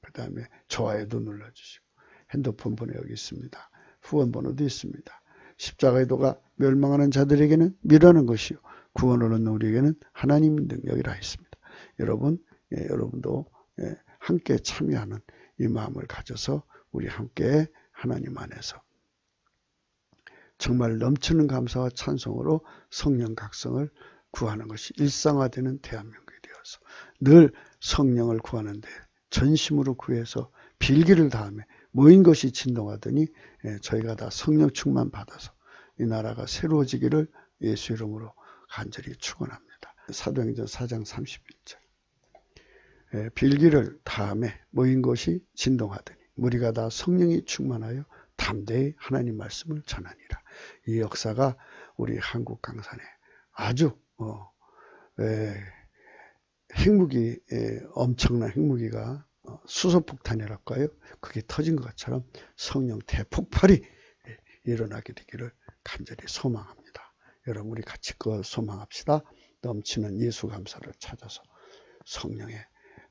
그 다음에 좋아요도 눌러주시고 핸드폰 번호 여기 있습니다. 후원 번호도 있습니다. 십자가의 도가 멸망하는 자들에게는 미라는 것이요 구원을 얻는 우리에게는 하나님의 능력이라 했습니다. 여러분도 함께 참여하는 이 마음을 가져서 우리 함께 하나님 안에서 정말 넘치는 감사와 찬송으로 성령 각성을 구하는 것이 일상화되는 대한민국이 되어서 늘 성령을 구하는데 전심으로 구해서 빌기를 다하며 모인 것이 진동하더니 저희가 다 성령 충만 받아서 이 나라가 새로워지기를 예수 이름으로 간절히 축원합니다. 사도행전 4장 31절 빌기를 다하며 모인 것이 진동하더니 우리가 다 성령이 충만하여 담대히 하나님 말씀을 전하니라. 이 역사가 우리 한국 강산에 아주 핵무기 엄청난 핵무기가 수소폭탄이랄까요? 그게 터진 것처럼 성령 대폭발이 일어나게 되기를 간절히 소망합니다. 여러분 우리 같이 그 소망합시다. 넘치는 예수 감사를 찾아서 성령의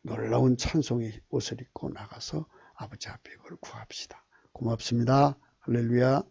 놀라운 찬송의 옷을 입고 나가서 아버지 앞에 그걸 구합시다. 고맙습니다. 할렐루야.